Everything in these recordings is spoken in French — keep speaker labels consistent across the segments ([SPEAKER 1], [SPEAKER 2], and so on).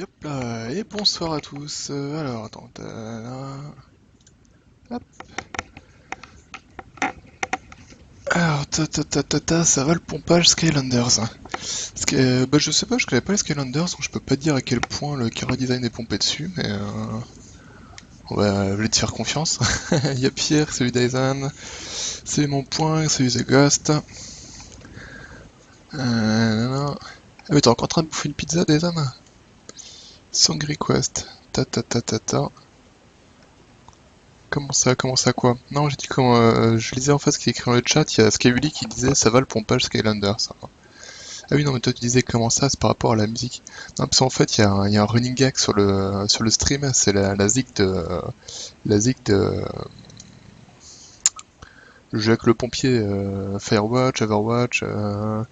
[SPEAKER 1] Yop là, et bonsoir à tous. Alors, attends, hop. Alors, ça va le pompage Skylanders. Parce que, bah, je sais pas, je connais pas les Skylanders, donc je peux pas dire à quel point le Chara Design est pompé dessus, mais je vais te faire confiance. Il y a Pierre, celui Dyson, c'est mon point, celui The Ghost. Non. Ah, mais t'es encore en train de bouffer une pizza, Dyson? Song request. Ta. Comment ça quoi? Non, j'ai dit comment. Je lisais en fait ce qui est écrit dans le chat, il y a Skyuli qui disait ça va le pompage Skylander, ça. Ah oui, non, mais toi tu disais comment ça, c'est par rapport à la musique. Non, parce qu'en fait, il y a un running gag sur le stream, c'est la zig de. La zig de. Le jeu avec le pompier, Firewatch, Overwatch, euh,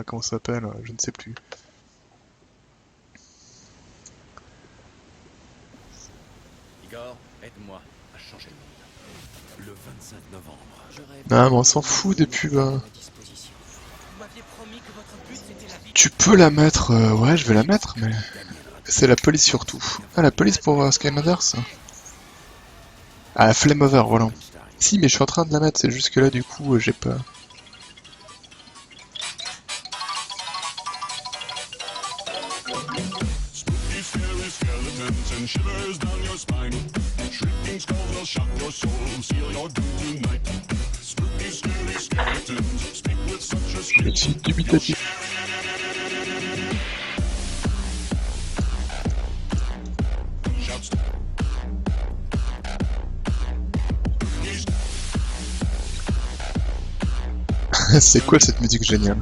[SPEAKER 1] comment ça s'appelle? Je ne sais plus.
[SPEAKER 2] Igor, aide-moi à changer le monde. Le 25 novembre.
[SPEAKER 1] Ah, mais on s'en fout des pubs, hein. Tu peux la mettre, ouais, je vais la mettre, mais. C'est la police surtout. Ah, la police pour Skylanders? Ah, Flame Over, voilà. Si, mais je suis en train de la mettre, c'est juste que là, du coup, j'ai pas. Je suis dubitatif. C'est quoi cette musique géniale?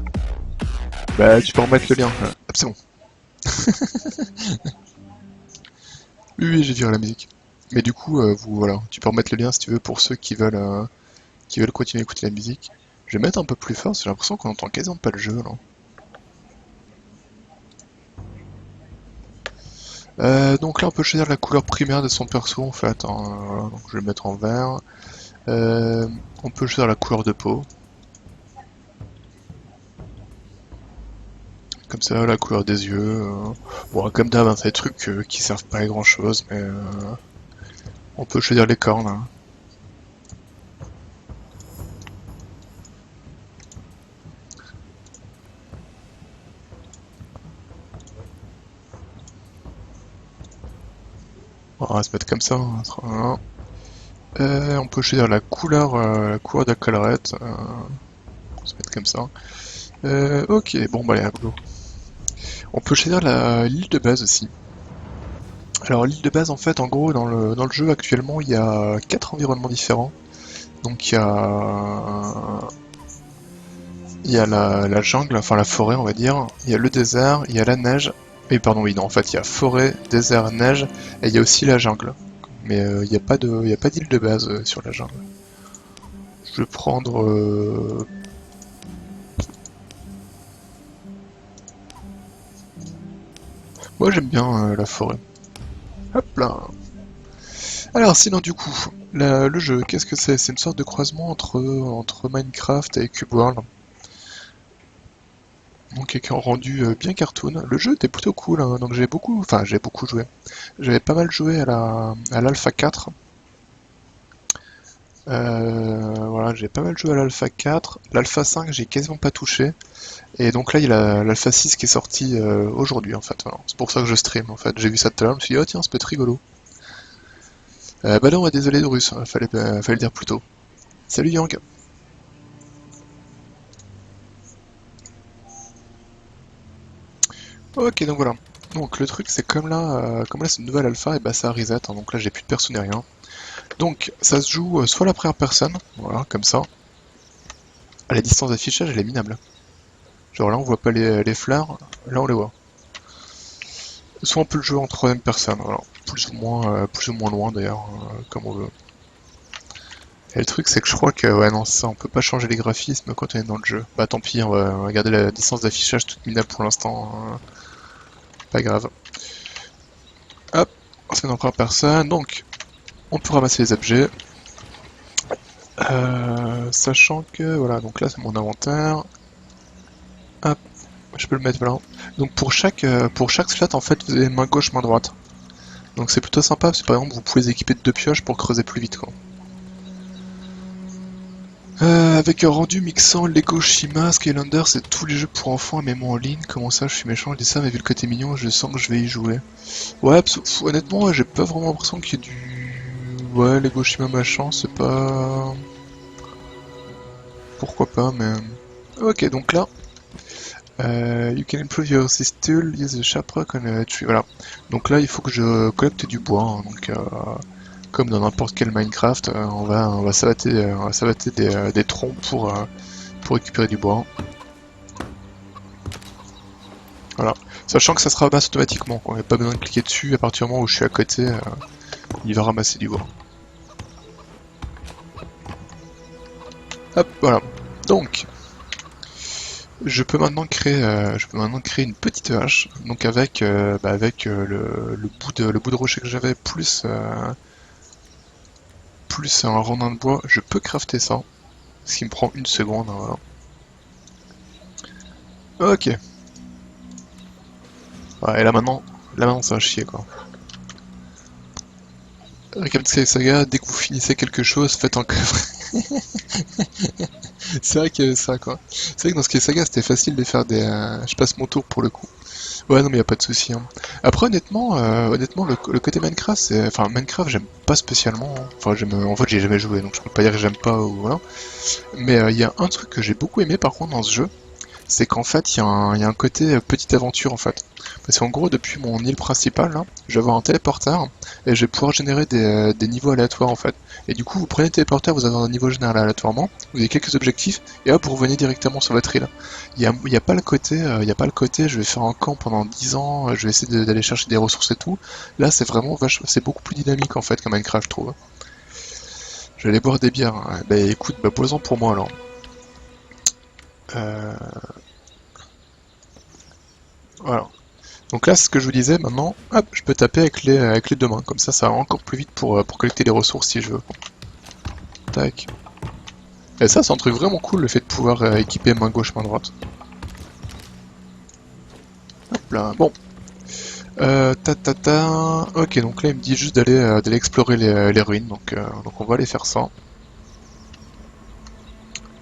[SPEAKER 1] Bah, tu peux remettre le lien. Hop, c'est bon. Oui, j'ai viré la musique. Mais du coup, voilà, tu peux remettre le lien si tu veux pour ceux qui veulent continuer à écouter la musique. Je vais mettre un peu plus fort, parce que j'ai l'impression qu'on entend quasiment pas le jeu là. Donc là, on peut choisir la couleur primaire de son perso en fait, hein. Voilà, donc je vais le mettre en vert. Euh, on peut choisir la couleur de peau. Comme ça, la couleur des yeux. Bon, comme d'hab, hein, c'est des trucs qui servent pas à grand chose, mais on peut choisir les cornes, hein. On va se mettre comme ça, hein, voilà. On peut choisir la couleur de la collerette. On va se mettre comme ça. Ok, bon bah allez, go. On peut choisir l'île de base aussi. Alors l'île de base en fait, en gros, dans le jeu actuellement, il y a 4 environnements différents. Donc il y a la jungle, enfin la forêt on va dire, il y a le désert, il y a la neige, et pardon oui non en fait il y a forêt, désert, neige, et il y a aussi la jungle. Mais il n'y a pas d'île de base sur la jungle. Je vais prendre moi j'aime bien la forêt. Hop là. Alors sinon du coup, le jeu, qu'est-ce que c'est? C'est une sorte de croisement entre Minecraft et Cube World. Donc avec un rendu bien cartoon. Le jeu était plutôt cool, hein, donc j'ai beaucoup joué. J'avais pas mal joué à l'Alpha 4. Voilà, j'ai pas mal joué à l'Alpha 4. L'Alpha 5, j'ai quasiment pas touché. Et donc là, il y a l'Alpha 6 qui est sorti aujourd'hui, en fait. Voilà. C'est pour ça que je stream, en fait. J'ai vu ça tout à l'heure, je me suis dit, oh tiens, ça peut être rigolo. Bah non, ouais, désolé de russe, fallait le dire plus tôt. Salut Yang. Ok, donc voilà. Donc le truc, c'est comme là c'est une nouvelle alpha, et bah ça reset, hein, donc là j'ai plus de perso ni rien. Donc ça se joue soit à la première personne, voilà, comme ça. À la distance d'affichage, elle est minable. Genre là on voit pas les fleurs, là on les voit. Soit on peut le jouer en troisième personne, voilà. Plus ou moins loin d'ailleurs, comme on veut. Et le truc c'est que je crois que, ouais non ça, on peut pas changer les graphismes quand on est dans le jeu. Bah tant pis, on va garder la distance d'affichage toute minable pour l'instant, pas grave. Hop, on se met en première personne, donc on peut ramasser les objets. Sachant que, voilà, donc là c'est mon inventaire. Hop. Je peux le mettre là. Donc pour chaque slot, en fait, vous avez main gauche, main droite. Donc c'est plutôt sympa, parce que par exemple, vous pouvez les équiper de 2 pioches pour creuser plus vite, quoi. Avec un rendu mixant Lego, Shima, Skylanders et tous les jeux pour enfants et même en ligne. Comment ça, je suis méchant, je dis ça, mais vu le côté mignon, je sens que je vais y jouer. Ouais, honnêtement, ouais, j'ai pas vraiment l'impression qu'il y ait du... Ouais, Lego, Shima, machin, c'est pas... Pourquoi pas, mais... Ok, donc là... you can improve your system, use the sharp rock on a tree. Voilà. Donc là, il faut que je collecte du bois, hein. Donc, comme dans n'importe quel Minecraft, on va savater des troncs pour récupérer du bois. Voilà. Sachant que ça se ramasse automatiquement, quoi. Il n'y a pas besoin de cliquer dessus, à partir du moment où je suis à côté, il va ramasser du bois. Hop, voilà. Donc, je peux maintenant créer une petite hache, donc avec le bout de rocher que j'avais plus un rondin de bois, je peux crafter ça, ce qui me prend une seconde, hein, voilà. Ok. Ouais, et là maintenant ça va chier quoi. Recap Sky Saga, dès que vous finissez quelque chose, faites un coffre. C'est vrai qu'il y avait ça quoi. C'est vrai que dans Sky Saga c'était facile de faire des... je passe mon tour pour le coup. Ouais, non, mais y a pas de souci, hein. Après, honnêtement, le côté Minecraft, c'est, enfin, Minecraft, j'aime pas spécialement, hein. Enfin, en fait, j'ai jamais joué, donc je peux pas dire que j'aime pas ou voilà. Mais il y a un truc que j'ai beaucoup aimé par contre dans ce jeu, c'est qu'en fait, il y a un côté petite aventure en fait. Parce qu'en gros, depuis mon île principale, là, je vais avoir un téléporteur et je vais pouvoir générer des niveaux aléatoires en fait. Et du coup, vous prenez le téléporteur, vous avez un niveau généré aléatoirement, vous avez quelques objectifs et hop, vous revenez directement sur votre île. Il y a pas le côté, je vais faire un camp pendant 10 ans, je vais essayer d'aller chercher des ressources et tout. Là, c'est vraiment c'est beaucoup plus dynamique en fait que Minecraft, je trouve. Je vais aller boire des bières, hein. Bah écoute, bah posons pour moi alors. Euh, voilà. Donc là, c'est ce que je vous disais, maintenant, hop, je peux taper avec les deux mains, comme ça va encore plus vite pour collecter les ressources si je veux. Tac. Et ça, c'est un truc vraiment cool, le fait de pouvoir équiper main gauche, main droite. Hop là, bon. Ok, donc là, il me dit juste d'aller explorer les ruines, donc on va aller faire ça.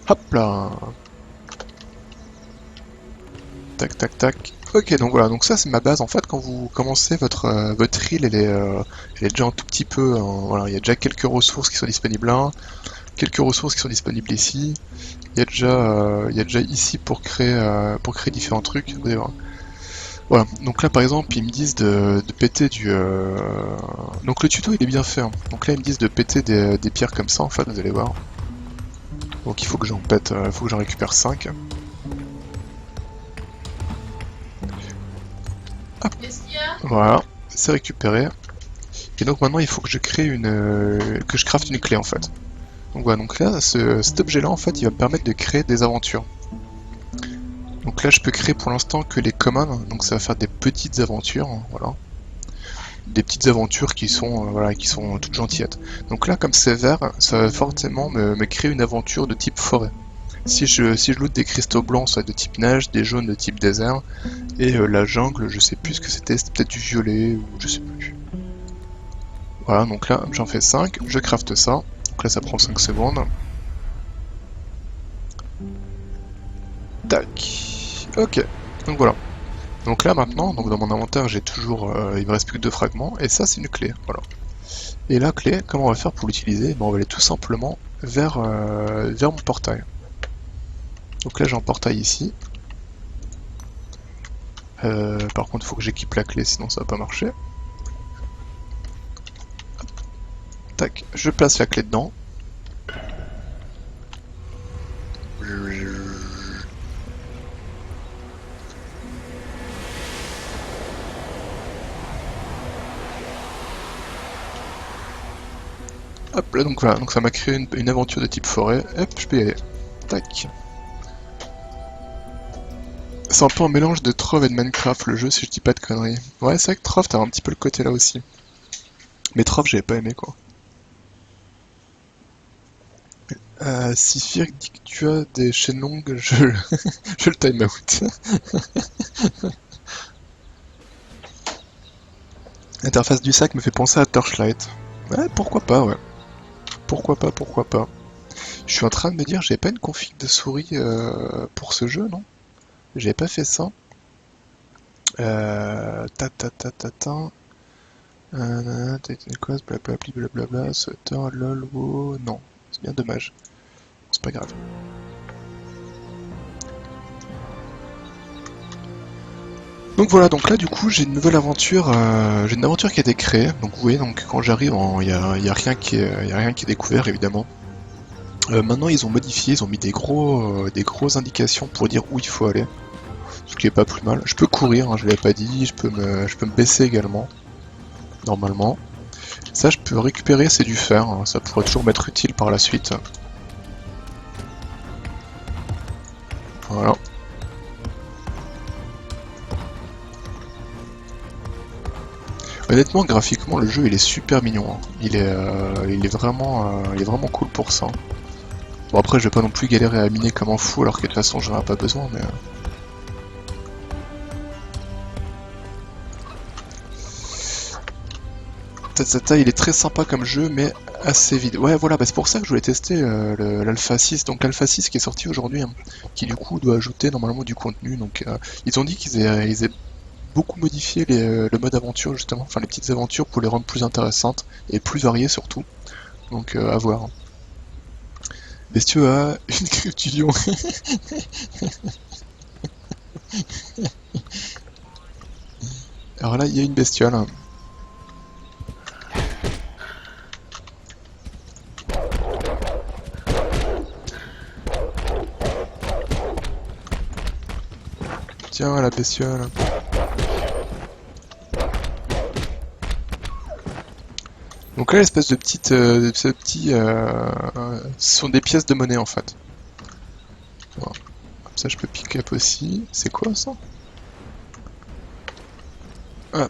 [SPEAKER 1] Hop là. Tac, tac, tac. Ok, donc voilà, donc ça c'est ma base. En fait, quand vous commencez votre île, elle est déjà un tout petit peu, voilà, il y a déjà quelques ressources qui sont disponibles là, quelques ressources qui sont disponibles ici. Il y a déjà ici pour créer différents trucs. Vous allez voir. Voilà, donc là par exemple, ils me disent de péter du. Donc le tuto il est bien fait, hein. Donc là ils me disent de péter des pierres comme ça. En fait, vous allez voir. Donc il faut que j'en pète, il faut que j'en récupère 5. Hop, voilà, c'est récupéré. Et donc maintenant il faut que je crée que je crafte une clé en fait. Donc voilà, donc là cet objet là en fait il va me permettre de créer des aventures. Donc là je peux créer pour l'instant que les communs, donc ça va faire des petites aventures, hein, voilà. Des petites aventures voilà, qui sont toutes gentillettes. Donc là comme c'est vert, ça va forcément me créer une aventure de type forêt. Si je loot des cristaux blancs, ça va être de type neige, des jaunes de type désert, et la jungle, je sais plus ce que c'était peut-être du violet, ou je sais plus. Voilà, donc là j'en fais 5, je crafte ça, donc là ça prend 5 secondes. Tac, ok, donc voilà. Donc là maintenant, donc dans mon inventaire j'ai toujours, il me reste plus que 2 fragments, et ça c'est une clé, voilà. Et la clé, comment on va faire pour l'utiliser? On va aller tout simplement vers mon portail. Donc là j'ai un portail ici. Par contre il faut que j'équipe la clé sinon ça va pas marcher. Tac, je place la clé dedans. Hop là, donc voilà, donc ça m'a créé une aventure de type forêt. Hop, je peux y aller. Tac. C'est un peu un mélange de Trove et de Minecraft le jeu si je dis pas de conneries. Ouais, c'est vrai que Trove t'as un petit peu le côté là aussi. Mais Trove j'avais pas aimé quoi. Si Firk dit que tu as des chaînes longues, je le time out. L'interface du sac me fait penser à Torchlight. Ouais, pourquoi pas, ouais. Pourquoi pas, pourquoi pas. Je suis en train de me dire, j'avais pas une config de souris pour ce jeu, non? J'avais pas fait ça. Ta ta ta ta ta. Technicos, blablabli, blablabla, Sutter, lol, wow. Non, c'est bien dommage. C'est pas grave. Donc voilà, donc là du coup j'ai une nouvelle aventure, j'ai une aventure qui a été créée. Donc vous voyez, donc quand j'arrive, y a rien y a rien qui est découvert évidemment. Maintenant ils ont modifié, ils ont mis des grosses indications pour dire où il faut aller, ce qui est pas plus mal. Je peux courir, hein, je l'avais pas dit, je peux me baisser également, normalement. Ça je peux récupérer, c'est du fer, hein, ça pourrait toujours m'être utile par la suite. Voilà. Honnêtement, graphiquement, le jeu il est super mignon, hein. Il est vraiment cool pour ça. Bon après, je vais pas non plus galérer à miner comme un fou alors que de toute façon j'en ai pas besoin, mais... Tata, il est très sympa comme jeu, mais assez vide. Ouais, voilà, bah c'est pour ça que je voulais tester l'Alpha 6. Donc l'Alpha 6 qui est sorti aujourd'hui, hein, qui du coup doit ajouter normalement du contenu. Donc ils ont dit ils aient beaucoup modifié le mode aventure justement, enfin les petites aventures pour les rendre plus intéressantes et plus variées surtout. Donc à voir. Bestiaux a une crue du lion. Alors là, il y a une bestiole. Tiens, la bestiole. Donc là, l'espèce de ce ce sont des pièces de monnaie en fait. Voilà. Comme ça, je peux pick up aussi. C'est quoi ça? Ah.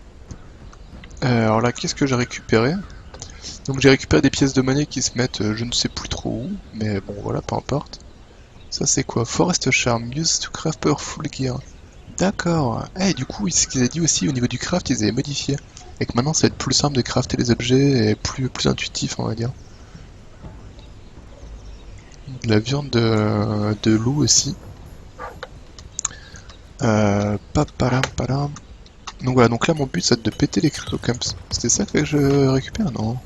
[SPEAKER 1] Alors là, qu'est-ce que j'ai récupéré? Donc j'ai récupéré des pièces de monnaie qui se mettent je ne sais plus trop où, mais bon voilà, peu importe. Ça c'est quoi? Forest Charm, used to craft powerful gear. D'accord. Et du coup, ce qu'ils avaient dit aussi au niveau du craft, ils avaient modifié. Et que maintenant ça va être plus simple de crafter les objets et plus intuitif, on va dire. De la viande de loup aussi. Paparam, param. Donc voilà, donc là mon but c'est de péter les cryptocamps. C'était ça que je récupère? Non.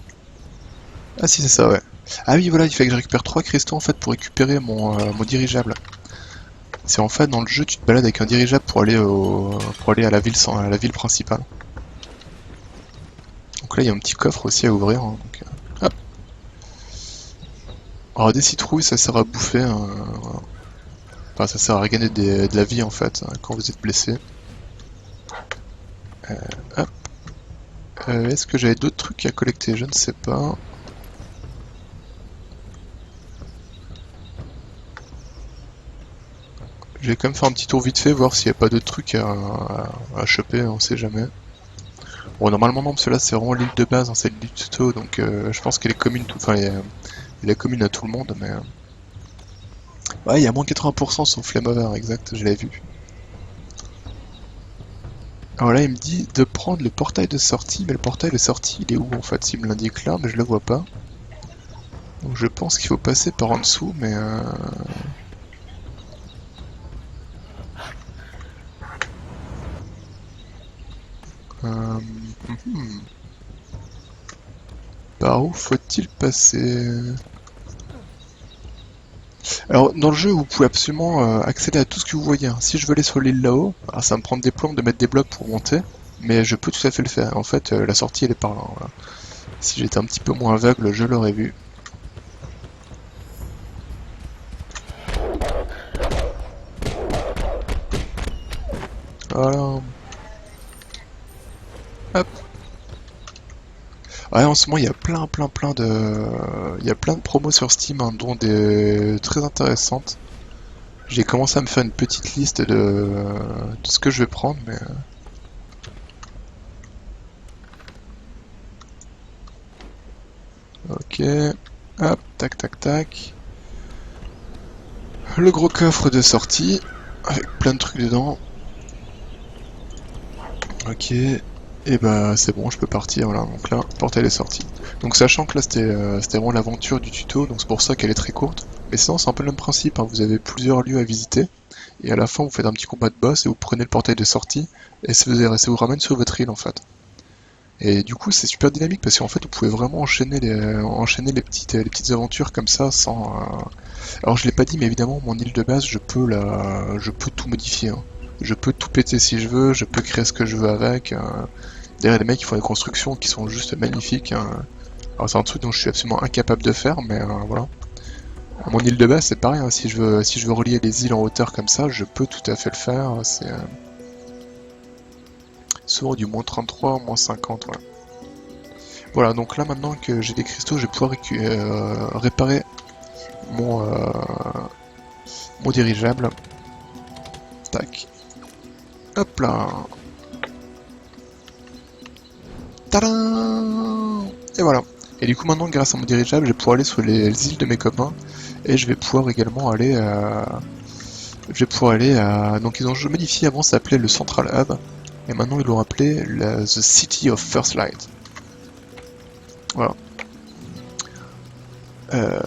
[SPEAKER 1] Ah si c'est ça, ouais. Ah oui voilà, il fait que je récupère 3 cristaux en fait pour récupérer mon dirigeable. C'est en fait dans le jeu tu te balades avec un dirigeable pour aller à la ville à la ville principale. Donc là il y a un petit coffre aussi à ouvrir. Hein, donc, hop. Alors des citrouilles ça sert à bouffer. Voilà. Enfin ça sert à gagner de la vie en fait hein, quand vous êtes blessé. Hop. Est-ce que j'avais d'autres trucs à collecter? Je ne sais pas. Je vais quand même faire un petit tour vite fait, voir s'il n'y a pas d'autres trucs à choper, on sait jamais. Bon, normalement non, parce que là c'est vraiment l'île de base, hein, c'est l'île du tuto, donc je pense qu'elle est commune, enfin, elle est commune à tout le monde, mais... Ouais, il y a moins 80% sur Flame Over, exact, je l'avais vu. Alors là, il me dit de prendre le portail de sortie, mais le portail de sortie, il est où en fait? Il me l'indique là, mais je le vois pas. Donc je pense qu'il faut passer par en dessous, mais... Hmm. Par où faut-il passer? Alors, dans le jeu, vous pouvez absolument accéder à tout ce que vous voyez, hein. Si je veux aller sur l'île là-haut, alors ça va me prendre des plombes de mettre des blocs pour monter, mais je peux tout à fait le faire. En fait, la sortie, elle est par là. Voilà. Si j'étais un petit peu moins aveugle, je l'aurais vu. Voilà. Hop. Ouais, en ce moment, il y a plein de... Il y a plein de promos sur Steam, hein, dont des très intéressantes. J'ai commencé à me faire une petite liste de ce que je vais prendre, mais... Ok. Hop, tac, tac, tac. le gros coffre de sortie, avec plein de trucs dedans. Ok, et bah c'est bon, je peux partir, voilà, donc là, le portail est sorti. Donc sachant que là c'était vraiment l'aventure du tuto, donc c'est pour ça qu'elle est très courte. Mais sinon c'est un peu le même principe, hein. Vous avez plusieurs lieux à visiter, et à la fin vous faites un petit combat de boss et vous prenez le portail de sortie, et ça vous ramène sur votre île en fait. Et du coup c'est super dynamique parce qu'en fait vous pouvez vraiment enchaîner les petites aventures comme ça sans... Alors je l'ai pas dit mais évidemment mon île de base je peux tout modifier, hein. Je peux tout péter si je veux, je peux créer ce que je veux avec. Derrière les mecs qui font des constructions qui sont juste magnifiques, hein. Alors c'est un truc dont je suis absolument incapable de faire mais voilà. Mon île de base c'est pareil, hein. Si je veux relier les îles en hauteur comme ça, je peux tout à fait le faire. C'est souvent du -33, -50, ouais. Voilà, donc là maintenant que j'ai des cristaux, je vais pouvoir réparer mon, mon dirigeable. Tac. Hop là. Tadam! Et voilà. Et du coup maintenant grâce à mon dirigeable, je vais pouvoir aller sur les îles de mes copains. Et je vais pouvoir également aller à... Donc ils ont modifié, avant ça s'appelait le Central Hub. Et maintenant ils l'ont appelé The City of First Light. Voilà. Euh...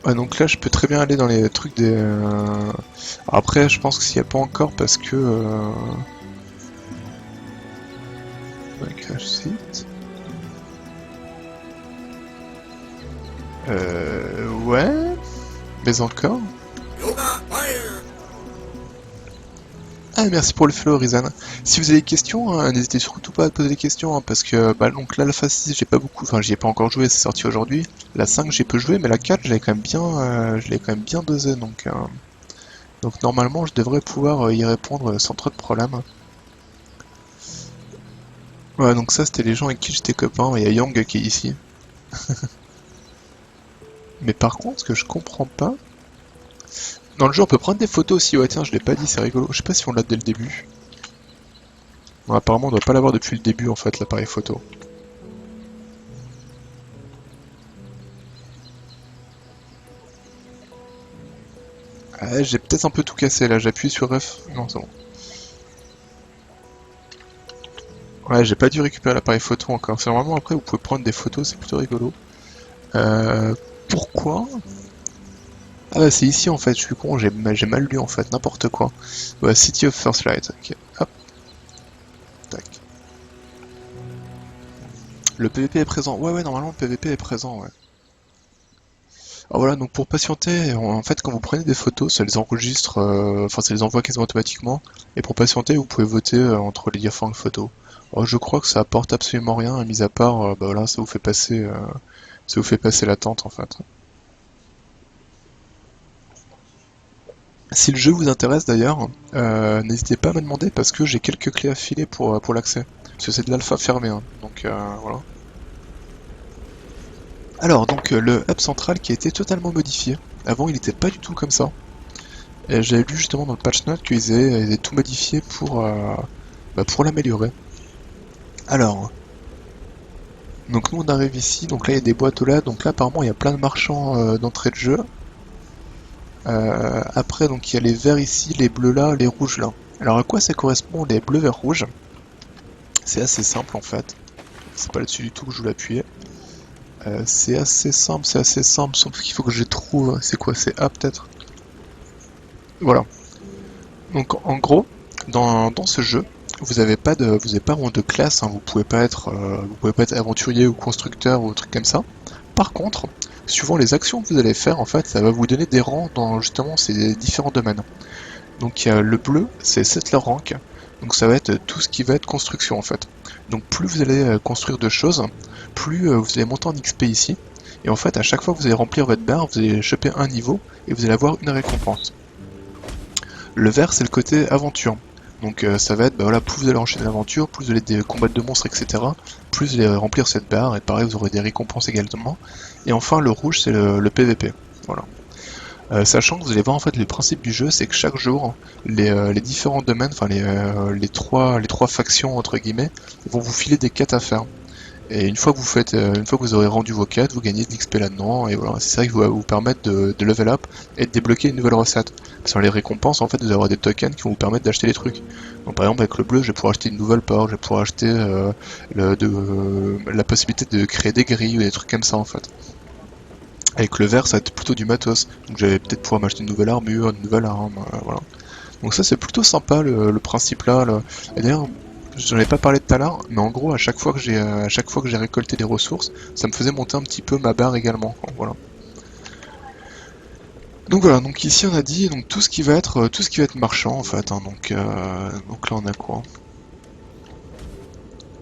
[SPEAKER 1] Ouais, donc là je peux très bien aller dans les trucs des... Après je pense que s'il n'y a pas encore parce que... Cache site... Ouais... Mais encore... Ah, merci pour le follow, Rizan. Si vous avez des questions, hein, n'hésitez surtout pas à poser des questions, hein, parce que bah, donc l'Alpha 6, j'ai pas beaucoup, enfin j'y ai pas encore joué, c'est sorti aujourd'hui. La 5, j'ai peu joué, mais la 4, je l'ai quand même bien dosé, donc normalement, je devrais pouvoir y répondre sans trop de problèmes. Ouais, donc ça, c'était les gens avec qui j'étais copain. Il y a Yang qui est ici. Mais par contre, ce que je comprends pas... Dans le jeu, on peut prendre des photos aussi. Ouais, tiens, je l'ai pas dit, c'est rigolo. Je sais pas si on l'a dès le début. Bon, apparemment, on doit pas l'avoir depuis le début, en fait, l'appareil photo. Ah, j'ai peut-être un peu tout cassé, là. J'appuie sur F. Non, c'est bon. Ouais, j'ai pas dû récupérer l'appareil photo encore. C'est normalement, après, vous pouvez prendre des photos, c'est plutôt rigolo. Pourquoi? Ah bah c'est ici en fait, je suis con, j'ai mal lu en fait, n'importe quoi. Ouais, City of First Light, ok, hop, tac. Le PVP est présent, ouais normalement le PVP est présent, ouais. Alors voilà, donc pour patienter, en fait quand vous prenez des photos, ça les enregistre, enfin ça les envoie quasiment automatiquement, et pour patienter vous pouvez voter entre les différentes photos. Alors, je crois que ça apporte absolument rien, mis à part, bah voilà, ça vous fait passer l'attente en fait. Si le jeu vous intéresse d'ailleurs, n'hésitez pas à me demander parce que j'ai quelques clés à filer pour l'accès. Parce que c'est de l'alpha fermé, hein. Donc voilà. Alors donc le hub central qui a été totalement modifié. Avant il n'était pas du tout comme ça. Et j'avais lu justement dans le patch note ils avaient tout modifié pour l'améliorer. Alors, donc nous on arrive ici, donc là il y a des boîtes aux lettres, donc là apparemment il y a plein de marchands d'entrée de jeu. Après donc il y a les verts ici, les bleus là, les rouges là. Alors à quoi ça correspond les bleus, verts, rouges? C'est assez simple en fait. C'est pas là-dessus du tout que je voulais appuyer. C'est assez simple, sauf qu'il faut que je trouve... C'est quoi? C'est A peut-être? Voilà. Donc en gros, dans ce jeu, vous avez pas vraiment de classe, hein. Vous pouvez pas être aventurier ou constructeur ou truc comme ça. Par contre, suivant les actions que vous allez faire, en fait, ça va vous donner des rangs dans justement ces différents domaines. Donc il y a le bleu, c'est Settler Rank. Donc ça va être tout ce qui va être construction en fait. Donc plus vous allez construire de choses, plus vous allez monter en XP ici. Et en fait à chaque fois que vous allez remplir votre barre, vous allez choper un niveau et vous allez avoir une récompense. Le vert c'est le côté aventure. Donc ça va être, bah voilà, plus vous allez enchaîner l'aventure, plus vous allez combattre de monstres, etc. Plus vous allez remplir cette barre, et pareil vous aurez des récompenses également. Et enfin le rouge c'est le PVP. Voilà. Sachant que vous allez voir en fait le principe du jeu, c'est que chaque jour, les différents domaines, enfin les trois factions entre guillemets, vont vous filer des quêtes à faire. Et une fois que une fois que vous aurez rendu vos quêtes, vous gagnez de l'XP là-dedans, et voilà, c'est ça qui va vous permettre de level up et de débloquer une nouvelle recette. Sur les récompenses, en fait, vous aurez des tokens qui vont vous permettre d'acheter des trucs. Donc par exemple, avec le bleu, je vais pouvoir acheter une nouvelle porte, je vais pouvoir acheter la possibilité de créer des grilles ou des trucs comme ça, en fait. Avec le vert, ça va être plutôt du matos. Donc j'allais peut-être pouvoir m'acheter une nouvelle armure, une nouvelle arme, voilà. Donc ça c'est plutôt sympa le principe là. Et d'ailleurs, j'en ai pas parlé tout à l'heure, mais en gros à chaque fois que j'ai récolté des ressources, ça me faisait monter un petit peu ma barre également, quoi, voilà. Donc voilà, donc ici on a dit donc tout ce qui va être marchand en fait, hein, donc là on a quoi?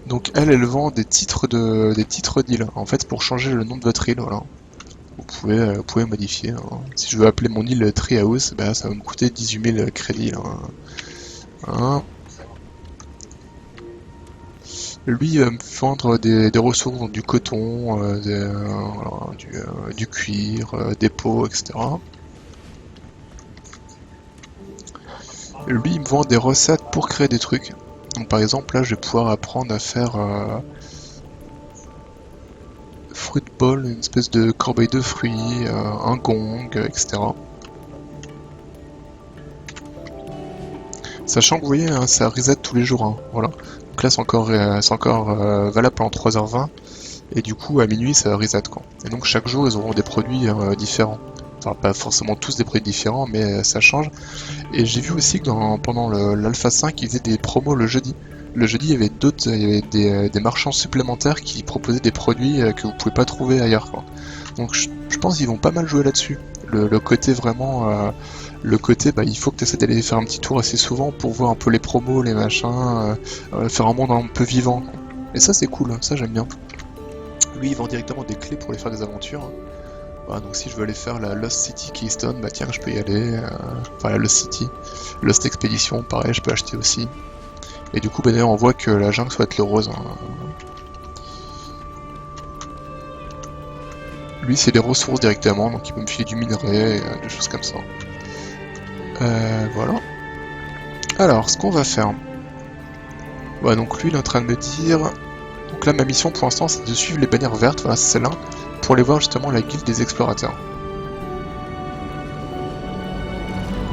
[SPEAKER 1] Donc elle vend des titres d'île. En fait pour changer le nom de votre île, voilà. Vous pouvez modifier, hein. Si je veux appeler mon île Treehouse, bah, ça va me coûter 18 000 crédits là, hein. Lui il va me vendre des ressources, donc du coton, voilà, du cuir, des peaux, etc. Lui il me vend des recettes pour créer des trucs. Donc par exemple là je vais pouvoir apprendre à faire fruit ball, une espèce de corbeille de fruits, un gong, etc. Sachant que vous voyez, hein, ça reset tous les jours, hein, voilà. Donc là c'est encore valable pendant 3h20, et du coup à minuit ça reset quoi. Et donc chaque jour ils auront des produits différents. Enfin pas forcément tous des produits différents, mais ça change. Et j'ai vu aussi que pendant l'Alpha 5 ils faisaient des promos le jeudi. Le jeudi il y avait des marchands supplémentaires qui proposaient des produits que vous pouvez pas trouver ailleurs quoi. Donc je pense qu'ils vont pas mal jouer là-dessus. Le côté vraiment, le côté, bah, il faut que tu essaies d'aller faire un petit tour assez souvent pour voir un peu les promos, les machins, faire un monde un peu vivant, quoi. Et ça c'est cool, ça j'aime bien. Lui il vend directement des clés pour aller faire des aventures, hein. Voilà, donc si je veux aller faire la Lost City Keystone, bah tiens je peux y aller. Enfin la Lost City, Lost Expedition, pareil je peux acheter aussi. Et du coup bah, d'ailleurs on voit que la jungle soit le rose, hein. Lui c'est des ressources directement, donc il peut me filer du minerai, des choses comme ça. Voilà. Alors, ce qu'on va faire... Ouais, donc lui, il est en train de me dire... Donc là, ma mission pour l'instant, c'est de suivre les bannières vertes, voilà, c'est celle-là, pour aller voir justement la guilde des explorateurs.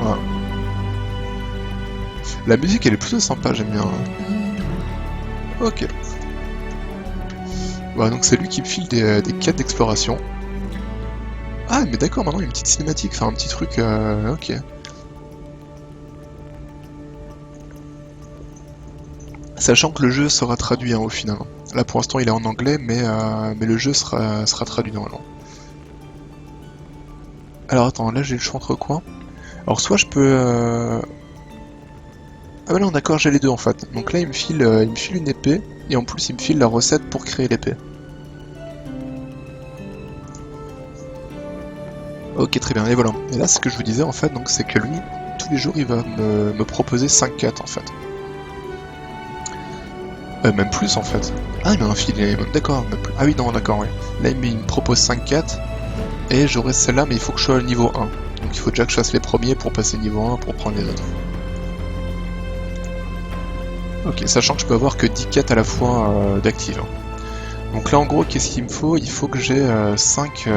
[SPEAKER 1] Voilà. La musique, elle est plutôt sympa, j'aime bien, hein. Ok. Voilà, donc c'est lui qui me file des quêtes d'exploration. Ah, mais d'accord, maintenant il y a une petite cinématique, enfin un petit truc, ok. Sachant que le jeu sera traduit, hein, au final. Là pour l'instant il est en anglais, mais le jeu sera traduit normalement. Alors attends, là j'ai le choix entre quoi? Alors soit je peux... Ah bah non d'accord, j'ai les deux en fait. Donc là il me file une épée, et en plus il me file la recette pour créer l'épée. Ok très bien, et voilà. Et là ce que je vous disais en fait, donc c'est que lui, tous les jours il va me proposer 5 quêtes en fait. Même plus en fait. Ah il m'a infilé, d'accord, ah oui non d'accord, ouais. Là il me propose 5 quêtes, et j'aurai celle-là, mais il faut que je sois au niveau 1. Donc il faut déjà que je fasse les premiers pour passer niveau 1 pour prendre les autres. Ok, sachant que je peux avoir que 10 quêtes à la fois d'actives. Donc là en gros qu'est-ce qu'il me faut? Il faut que j'ai 5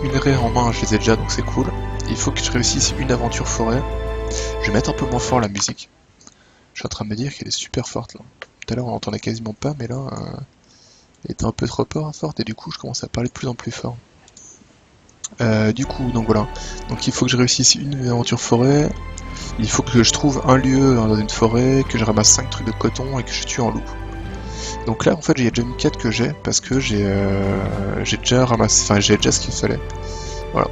[SPEAKER 1] minerais en main, je les ai déjà donc c'est cool. Il faut que je réussisse une aventure forêt. Je vais mettre un peu moins fort la musique. Je suis en train de me dire qu'elle est super forte là. Tout à l'heure on l'entendait quasiment pas, mais là elle était un peu trop forte et du coup je commence à parler de plus en plus fort. Du coup, donc voilà. Donc il faut que je réussisse une aventure forêt. Il faut que je trouve un lieu dans une forêt, que je ramasse 5 trucs de coton et que je tue un loup. Donc là en fait j'ai déjà une quête que j'ai parce que j'ai déjà ramassé, enfin j'ai déjà ce qu'il fallait. Voilà.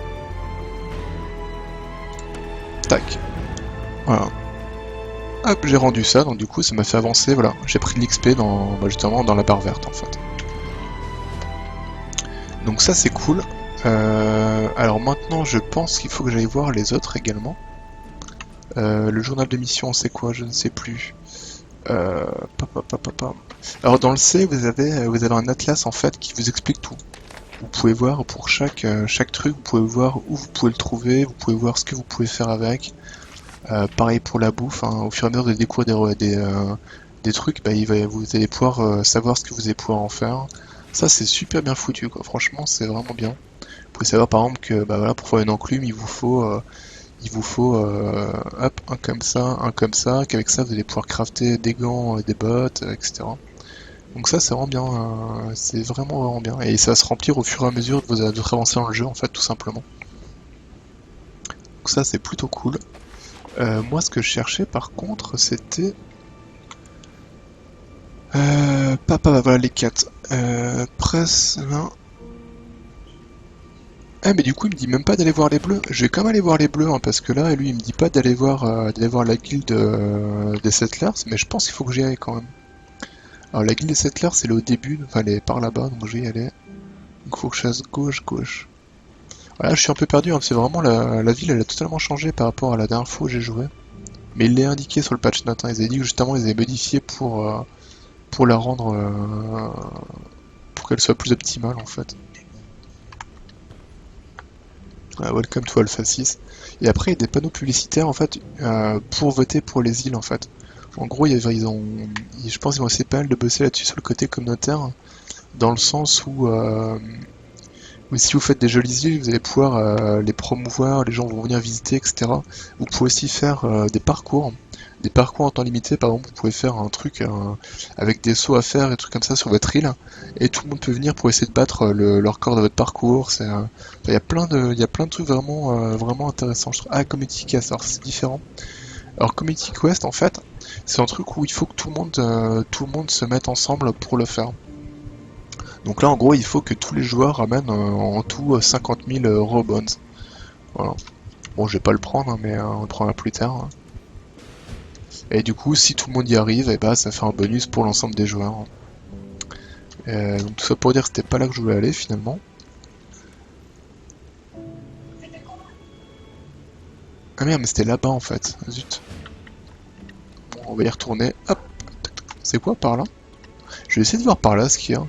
[SPEAKER 1] Tac. Voilà. Hop, j'ai rendu ça, donc du coup ça m'a fait avancer, voilà. J'ai pris de l'XP justement dans la barre verte en fait. Donc ça c'est cool. Alors maintenant je pense qu'il faut que j'aille voir les autres également. Le journal de mission c'est quoi? Je ne sais plus. Alors dans le C vous avez un atlas en fait qui vous explique tout. Vous pouvez voir pour chaque truc, vous pouvez voir où vous pouvez le trouver, vous pouvez voir ce que vous pouvez faire avec. Pareil pour la bouffe, hein, au fur et à mesure de découvrir des des trucs, bah, vous allez pouvoir savoir ce que vous allez pouvoir en faire. Ça, c'est super bien foutu, quoi. Franchement, c'est vraiment bien. Vous pouvez savoir par exemple que bah, voilà, pour faire une enclume, il vous faut hop, un comme ça, qu'avec ça vous allez pouvoir crafter des gants, des bottes, etc. Donc ça c'est vraiment bien, c'est vraiment bien. Et ça va se remplir au fur et à mesure de votre avancée dans le jeu en fait tout simplement. Donc ça c'est plutôt cool. Moi ce que je cherchais par contre c'était... Papa, voilà les 4. Presse, là. Ah mais du coup il me dit même pas d'aller voir les bleus. Je vais quand même aller voir les bleus hein, parce que là lui il me dit pas d'aller voir la guilde des Settlers, mais je pense qu'il faut que j'y aille quand même. Alors la guilde des Settlers c'est là au début, enfin elle est par là-bas donc je vais y aller. Donc faut que je fasse gauche. Voilà je suis un peu perdu, hein, c'est vraiment la ville elle a totalement changé par rapport à la dernière fois où j'ai joué. Mais il l'est indiqué sur le patch note, hein. Ils avaient dit que justement ils avaient modifié pour la rendre pour qu'elle soit plus optimale en fait. Welcome to Alpha 6. Et après, il y a des panneaux publicitaires en fait pour voter pour les îles en fait. En gros, je pense qu'ils vont essayer pas mal de bosser là-dessus sur le côté communautaire, dans le sens où si vous faites des jolies îles, vous allez pouvoir les promouvoir, les gens vont venir visiter, etc. Vous pouvez aussi faire des parcours en temps limité. Par exemple, vous pouvez faire un truc avec des sauts à faire et des trucs comme ça sur votre île, et tout le monde peut venir pour essayer de battre le record de votre parcours. Il y a plein de trucs vraiment intéressants. Je trouve. Ah, Community Quest, alors c'est différent. Alors Community Quest, en fait, c'est un truc où il faut que tout le monde se mette ensemble pour le faire. Donc là, en gros, il faut que tous les joueurs ramènent en tout 50 000 raw bones. Voilà. Bon, je vais pas le prendre, hein, mais on le prendra plus tard, hein. Et du coup, si tout le monde y arrive, et bah, ça fait un bonus pour l'ensemble des joueurs. Donc tout ça pour dire que c'était pas là que je voulais aller finalement. Ah merde, mais c'était là-bas en fait. Zut. Bon, on va y retourner. Hop. C'est quoi par là? Je vais essayer de voir par là ce qu'il y a.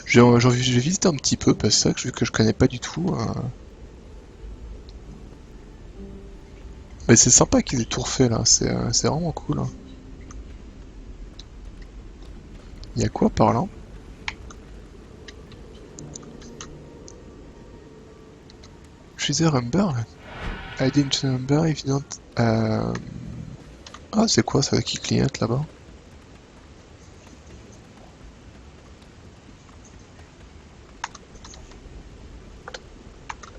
[SPEAKER 1] Je vais visiter un petit peu parce que c'est ça que je connais pas du tout. Mais c'est sympa qu'ils aient tout refait là, c'est vraiment cool, hein. Il y a quoi par là? Choose a number? Identity number, évident. Ah, c'est quoi ça qui clignote là-bas?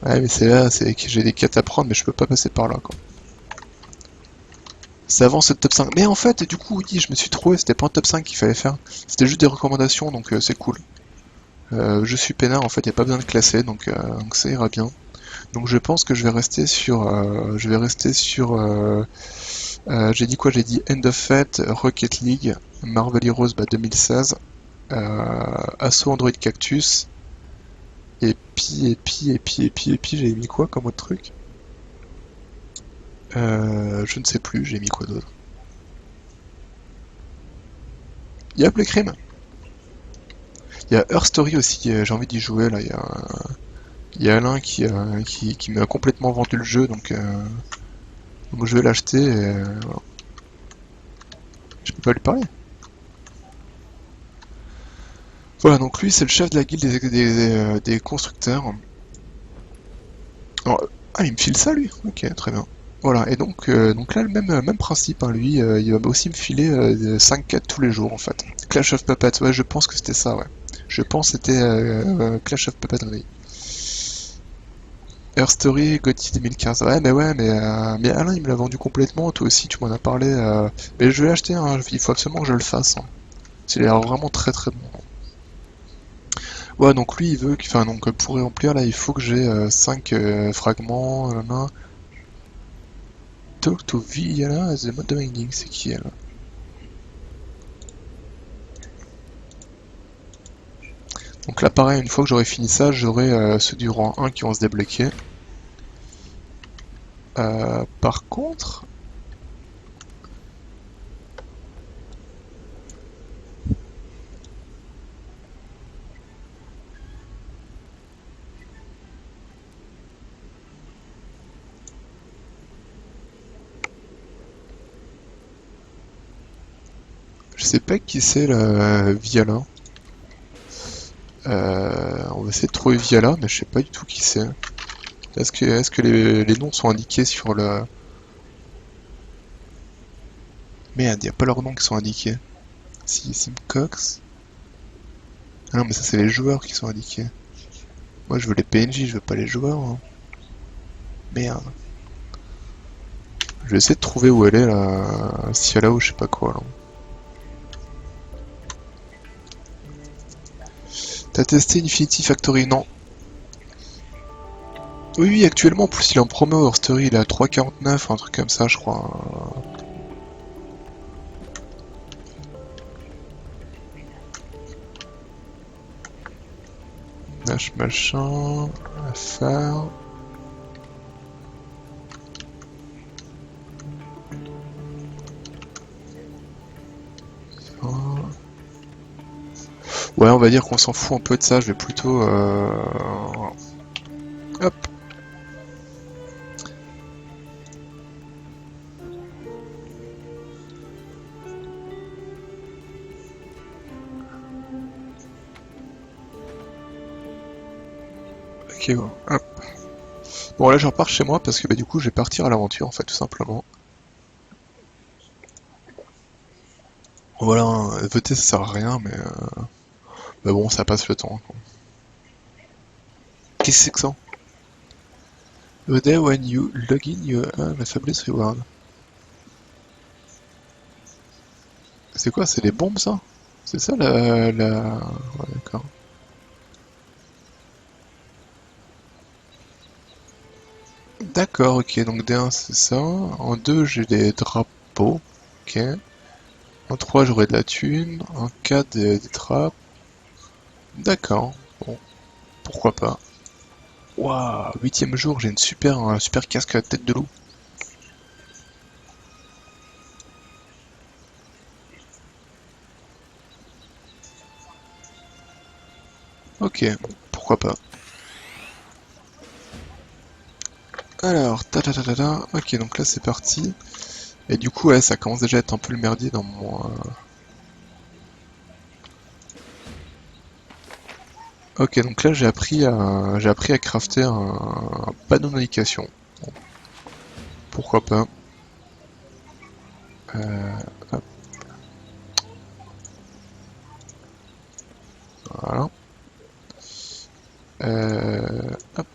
[SPEAKER 1] Ouais, mais c'est là, c'est que j'ai des quêtes à prendre, mais je peux pas passer par là, quoi. Ça avance le top 5. Mais en fait, du coup, oui, je me suis trouvé, c'était pas un top 5 qu'il fallait faire. C'était juste des recommandations, donc c'est cool. Je suis peinard, en fait, y a pas besoin de classer, donc ça ira bien. Donc je pense que je vais rester sur, j'ai dit quoi? J'ai dit End of Fate, Rocket League, Marvel Heroes 2016, Assaut Android Cactus, et puis, j'ai mis quoi comme autre truc? Je ne sais plus, j'ai mis quoi d'autre? Yep, les crimes! Il y a Her Story aussi, j'ai envie d'y jouer là. Il y a Alain qui m'a complètement vendu le jeu, donc je vais l'acheter et voilà. Je peux pas lui parler. Voilà, donc lui c'est le chef de la guilde des constructeurs. Alors, ah, il me file ça lui? Ok, très bien. Voilà, et donc là le même principe, hein, lui, il va aussi me filer 5 quêtes tous les jours en fait. Clash of Puppets, ouais, je pense que c'était ça, ouais. Je pense que c'était Clash of Puppets. Her Story, GOTY 2015. Ouais, mais Alain, il me l'a vendu complètement. Toi aussi, tu m'en as parlé. Mais je vais l'acheter, hein. Il faut absolument que je le fasse, hein. C'est l'air vraiment très très bon. Ouais, donc lui, il veut. Enfin, donc pour remplir, là, il faut que j'ai 5 fragments. Là. Talk to Viala, the mode mining. C'est qui elle? Donc là, pareil, une fois que j'aurai fini ça, j'aurai ceux du rang 1 qui vont se débloquer. Par contre. sais pas qui c'est la Viala. On va essayer de trouver Viala, mais je sais pas du tout qui c'est. Est-ce que les noms sont indiqués sur le... Merde, y a pas leurs noms qui sont indiqués. Si, Simcox. Ah non, mais ça c'est les joueurs qui sont indiqués. Moi je veux les PNJ, je veux pas les joueurs, hein. Merde. Je vais essayer de trouver où elle est là, Ciala ou je sais pas quoi là. T'as testé Infinity Factory? Non. Oui, oui, actuellement en plus il est en promo Our Story, il est à 3,49, un truc comme ça je crois. Machin, affaire. Ouais, on va dire qu'on s'en fout un peu de ça, je vais plutôt... Hop. Ok, bon, hop. Bon là je repars chez moi parce que bah, du coup je vais partir à l'aventure en fait tout simplement. Voilà, hein, voter ça sert à rien mais bon ça passe le temps, quoi. Qu'est-ce que c'est que ça? A day when you log in you earn a fabulous reward. C'est quoi? C'est les bombes ça? C'est ça la... Ouais, d'accord. D'accord, ok, donc D1 c'est ça. En 2 j'ai des drapeaux. Ok. En 3 j'aurai de la thune. En 4 des trappes. D'accord. Bon, pourquoi pas. Waouh, 8ème jour, j'ai un super casque à tête de loup. Ok, bon, pourquoi pas. Alors, ok, donc là c'est parti. Et du coup, ouais, ça commence déjà à être un peu le merdier dans mon... Ok, donc là j'ai appris à crafter un panneau d'indication. Bon, pourquoi pas. Hop, voilà. Hop,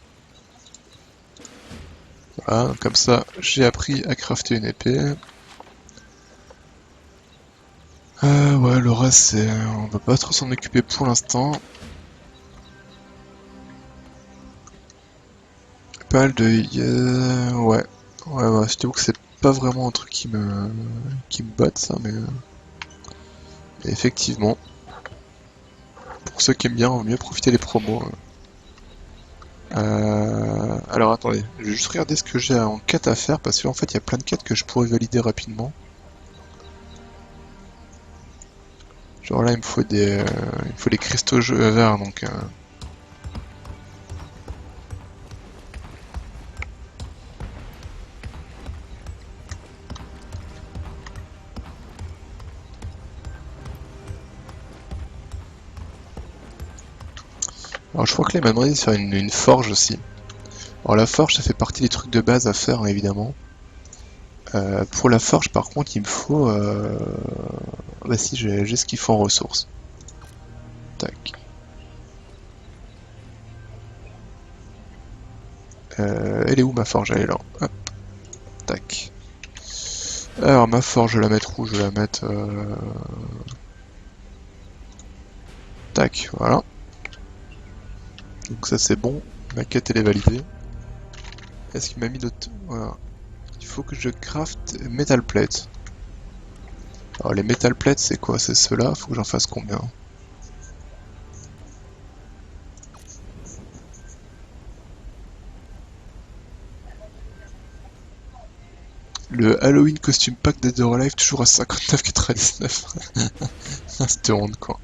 [SPEAKER 1] voilà, comme ça, j'ai appris à crafter une épée. Ouais, le reste, on va pas trop s'en occuper pour l'instant. Pas mal de... ouais. Ouais, je t'avoue que c'est pas vraiment un truc qui me botte, ça, mais effectivement, pour ceux qui aiment bien, vaut mieux profiter des promos, hein. Alors attendez, je vais juste regarder ce que j'ai en quête à faire, parce qu'en fait, il y a plein de quêtes que je pourrais valider rapidement. Genre là, il me faut des cristaux verts, donc... Alors je crois que là, il m'a demandé de faire une forge aussi. Alors la forge, ça fait partie des trucs de base à faire, hein, évidemment. Pour la forge, par contre, il me faut... Bah si, j'ai ce qu'il faut en ressources. Tac. Elle est où ma forge? Elle est là. Hop, tac. Alors ma forge, je vais la mettre où? Je vais la mettre... Tac, voilà. Donc ça c'est bon. Ma quête elle est validée. Est-ce qu'il m'a mis d'autres... Voilà. Il faut que je craft metal plate. Alors les metal plates c'est quoi? C'est ceux-là. Faut que j'en fasse combien? Le Halloween Costume Pack Dead or Alive toujours à 59,99. C'était honte quoi.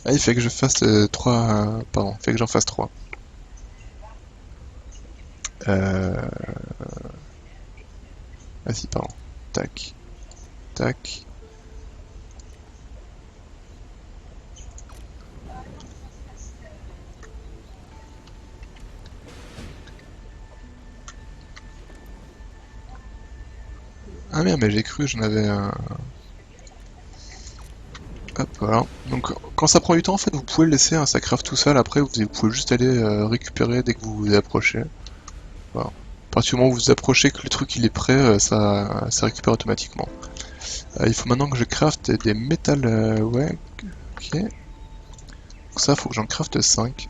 [SPEAKER 1] Ah, il fait que je fasse 3... pardon, il fait que j'en fasse 3. Euh... Ah si, pardon. Tac, tac. Ah merde, mais j'ai cru que j'en avais un... Hop, voilà. Donc quand ça prend du temps, en fait, vous pouvez le laisser, hein, ça crave tout seul. Après, vous pouvez juste aller récupérer dès que vous vous approchez. Voilà. À partir du moment où vous vous approchez, que le truc il est prêt, ça récupère automatiquement. Il faut maintenant que je crafte des métal... ouais, ok. Donc ça, faut que j'en crafte 5.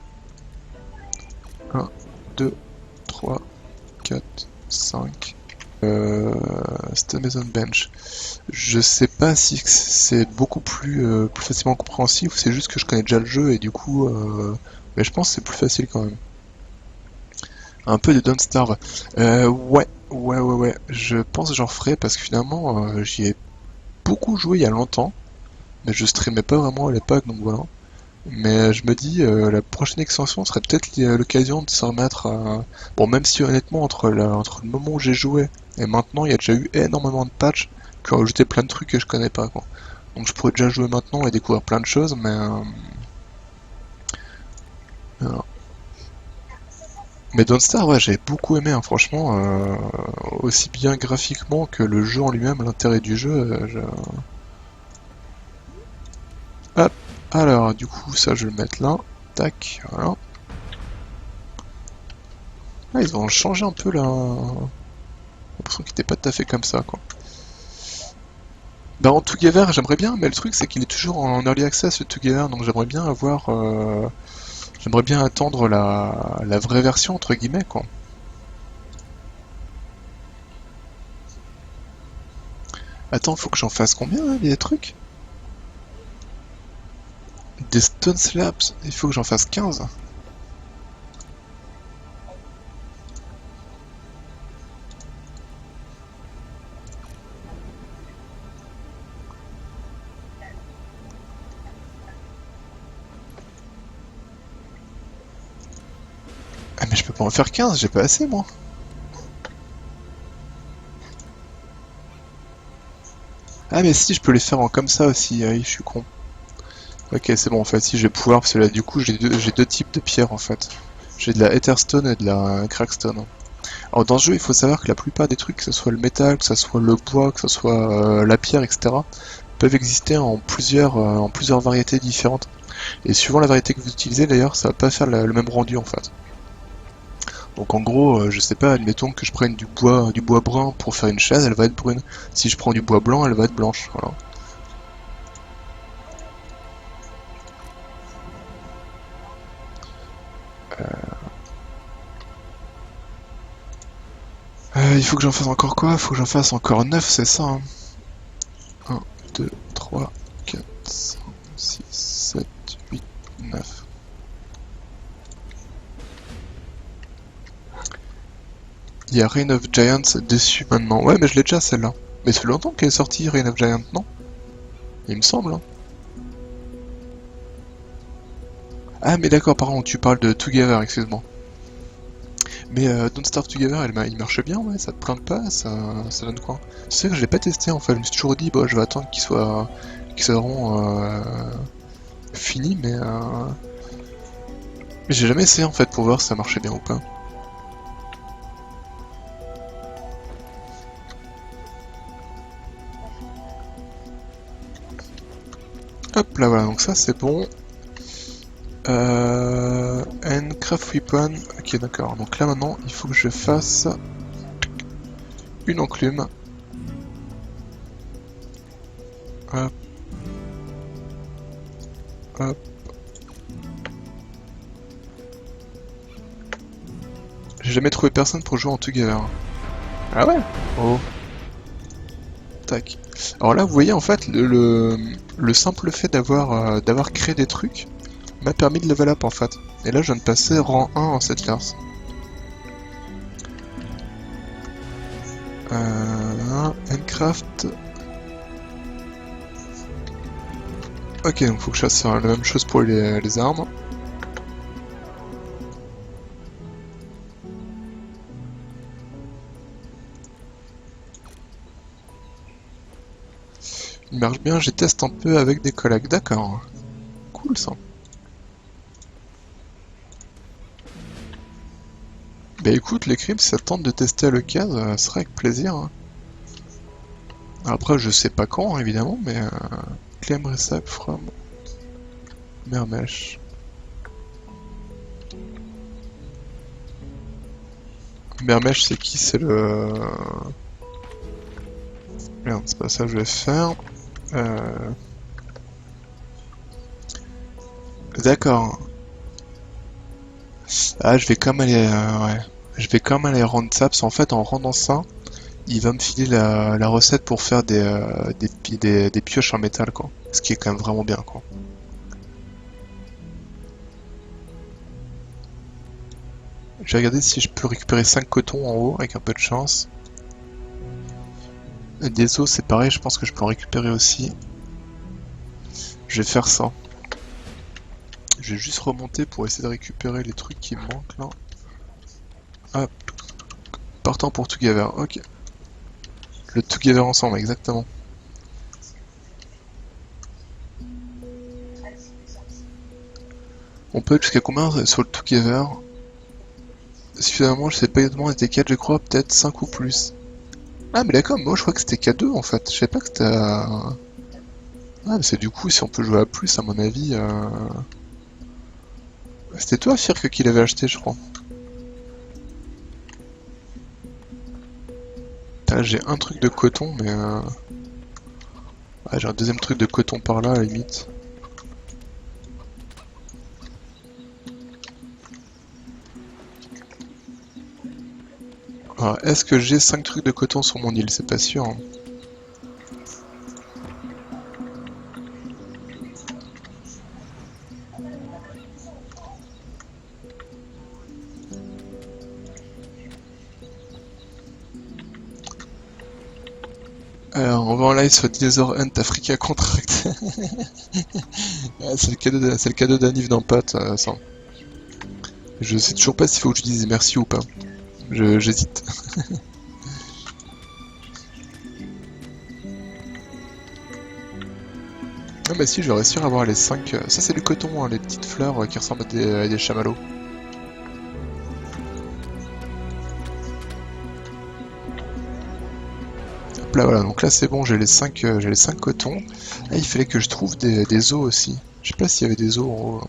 [SPEAKER 1] 1, 2, 3, 4, 5. Stone Mason Bench. Je sais pas si c'est beaucoup plus facilement compréhensible ou c'est juste que je connais déjà le jeu et du coup... mais je pense que c'est plus facile quand même. Un peu de Don't Starve. Ouais. Je pense que j'en ferai parce que finalement, j'y ai beaucoup joué il y a longtemps. Mais je streamais pas vraiment à l'époque, donc voilà. Mais je me dis, la prochaine extension serait peut-être l'occasion de se remettre à... Bon, même si honnêtement, entre le moment où j'ai joué et maintenant, il y a déjà eu énormément de patchs qui ont ajouté plein de trucs que je connais pas, quoi. Donc je pourrais déjà jouer maintenant et découvrir plein de choses, mais... voilà. Mais Don't Star, ouais, j'ai beaucoup aimé, hein, franchement, aussi bien graphiquement que le jeu en lui-même, l'intérêt du jeu, Hop, alors, du coup, ça, je vais le mettre là. Tac, voilà. Ah, ils ont changé un peu là. J'ai l'impression qu'il était pas tout à fait comme ça, quoi. Bah, en Together, j'aimerais bien, mais le truc, c'est qu'il est toujours en early access, le Together, donc j'aimerais bien avoir... j'aimerais bien attendre la vraie version, entre guillemets, quoi. Attends, faut que j'en fasse combien, là, des trucs? Des Stone Slabs, il faut que j'en fasse 15. Ah, mais je peux pas en faire 15, j'ai pas assez, moi. Ah, mais si, je peux les faire en comme ça aussi, ah oui, je suis con. Ok, c'est bon, en fait, si je vais pouvoir, parce que là, du coup, j'ai deux types de pierres, en fait. J'ai de la Etherstone et de la Crackstone. Alors, dans ce jeu, il faut savoir que la plupart des trucs, que ce soit le métal, que ce soit le bois, que ce soit la pierre, etc., peuvent exister en plusieurs variétés différentes. Et suivant la variété que vous utilisez, d'ailleurs, ça va pas faire le même rendu, en fait. Donc, en gros, je sais pas, admettons que je prenne du bois brun pour faire une chaise, elle va être brune. Si je prends du bois blanc, elle va être blanche, voilà. Il faut que j'en fasse encore quoi? Il faut que j'en fasse encore 9, c'est ça, hein. 1, 2, 3, 4, 5, 6, 7, 8, 9. Il y a Reign of Giants dessus maintenant. Ouais, mais je l'ai déjà celle-là. Mais ça fait longtemps qu'elle est sortie, Reign of Giants, non? Il me semble, hein. Ah, mais d'accord, pardon, tu parles de Together, excuse-moi. Mais Don't Starve Together, il marche bien, ouais, ça te plaint pas, ça donne quoi? C'est vrai que je l'ai pas testé en fait, je me suis toujours dit, bah, je vais attendre qu'il soit vraiment fini, mais j'ai jamais essayé en fait pour voir si ça marchait bien ou pas. Hop là, voilà, donc ça c'est bon. Handcraft Weapon, ok d'accord, donc là maintenant il faut que je fasse une enclume. Hop, hop. J'ai jamais trouvé personne pour jouer en Together. Ah ouais? Oh. Tac. Alors là, vous voyez, en fait, le simple fait d'avoir créé des trucs m'a permis de level up, en fait. Et là, je viens de passer rang 1 en cette classe. Handcraft. Ok, donc faut que je fasse la même chose pour les armes. Il marche bien, j'ai testé un peu avec des collègues, d'accord. Cool ça. Bah écoute, les crimes, si ça tente de tester à l'occasion, ce sera avec plaisir, hein. Après, je sais pas quand, hein, évidemment, mais claim receipt from Mermesh. Mermesh, c'est qui? C'est le... Merde, c'est pas ça que je vais faire. Euh... D'accord. Ah, je vais quand même aller... ouais. Je vais quand même aller rendre ça, parce qu'en fait, en rendant ça, il va me filer la recette pour faire des pioches en métal, quoi. Ce qui est quand même vraiment bien, quoi. Je vais regarder si je peux récupérer 5 cotons en haut, avec un peu de chance. Et des os, c'est pareil, je pense que je peux en récupérer aussi. Je vais faire ça. Je vais juste remonter pour essayer de récupérer les trucs qui me manquent, là. Hop. Partant pour Together, ok. Le Together ensemble, exactement. On peut être jusqu'à combien sur le Together? Suffisamment, je sais pas exactement, c'était 4 je crois, peut-être 5 ou plus. Ah mais d'accord, moi je crois que c'était K2 en fait, je sais pas que c'était à... Ah mais c'est du coup, si on peut jouer à plus, à mon avis... C'était toi, Firk, qui l'avait acheté, je crois. Là, j'ai un truc de coton, mais... Ouais, j'ai un deuxième truc de coton par là, à la limite. Alors, est-ce que j'ai 5 trucs de coton sur mon île? C'est pas sûr, hein. Alors, on va en live sur Dinosaur Hunt Africa Contract. Ah, c'est le cadeau d'Anniv dans Pat, ça. Je sais toujours pas s'il faut que je dise merci ou pas. J'hésite. Ah bah si, je vais réussir à avoir les 5... Ça c'est du coton, hein, les petites fleurs qui ressemblent à des chamallows. Hop là, voilà, donc là c'est bon, j'ai les 5 cotons. Ah, il fallait que je trouve des os aussi. Je sais pas s'il y avait des os en haut.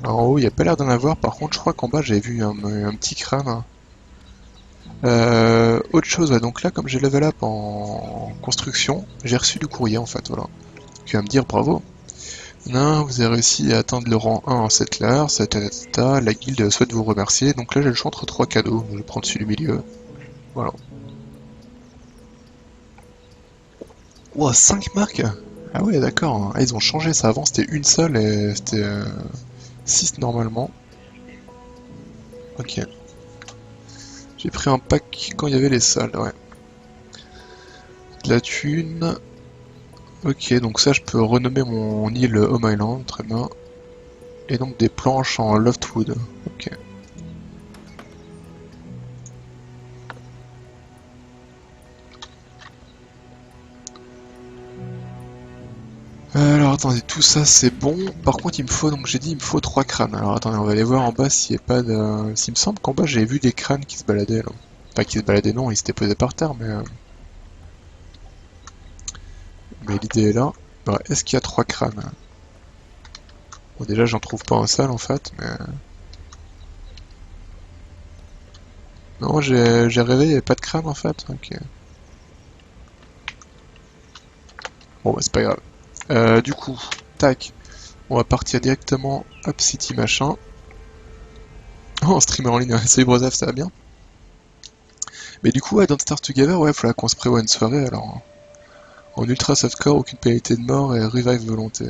[SPEAKER 1] Alors, en haut, il n'y a pas l'air d'en avoir, par contre je crois qu'en bas j'avais vu un petit crâne. Autre chose, ouais, donc là comme j'ai level up en construction, j'ai reçu du courrier en fait, voilà. Qui va me dire bravo. Non, vous avez réussi à atteindre le rang 1 en cette heure, la guilde souhaite vous remercier, donc là j'ai le choix entre 3 cadeaux, je vais prendre celui du milieu, voilà. Wow, 5 marques? Ah ouais, d'accord, ah, ils ont changé ça, avant c'était une seule et c'était 6 normalement. Ok. J'ai pris un pack quand il y avait les salles, ouais. De la thune. Ok, donc ça je peux renommer mon île Home Island, très bien. Et donc des planches en Loftwood, ok. Alors attendez, tout ça c'est bon. Par contre il me faut, donc j'ai dit il me faut 3 crânes. Alors attendez, on va aller voir en bas s'il n'y a pas de... S'il me semble qu'en bas j'avais vu des crânes qui se baladaient là. Enfin qui se baladaient non, ils s'étaient posés par terre, mais l'idée est là. Alors, est-ce qu'il y a 3 crânes? Bon déjà j'en trouve pas un seul en fait, mais... Non, j'ai rêvé, il n'y avait pas de crâne en fait, ok. Bon bah c'est pas grave. Du coup, tac, on va partir directement Up City machin. Oh, en streamer en ligne, salut Brosaf, ça va bien? Mais du coup, ouais, Don't Start Together, ouais, faudra qu'on se prévoie une soirée alors. En ultra softcore, aucune pénalité de mort et revive volonté.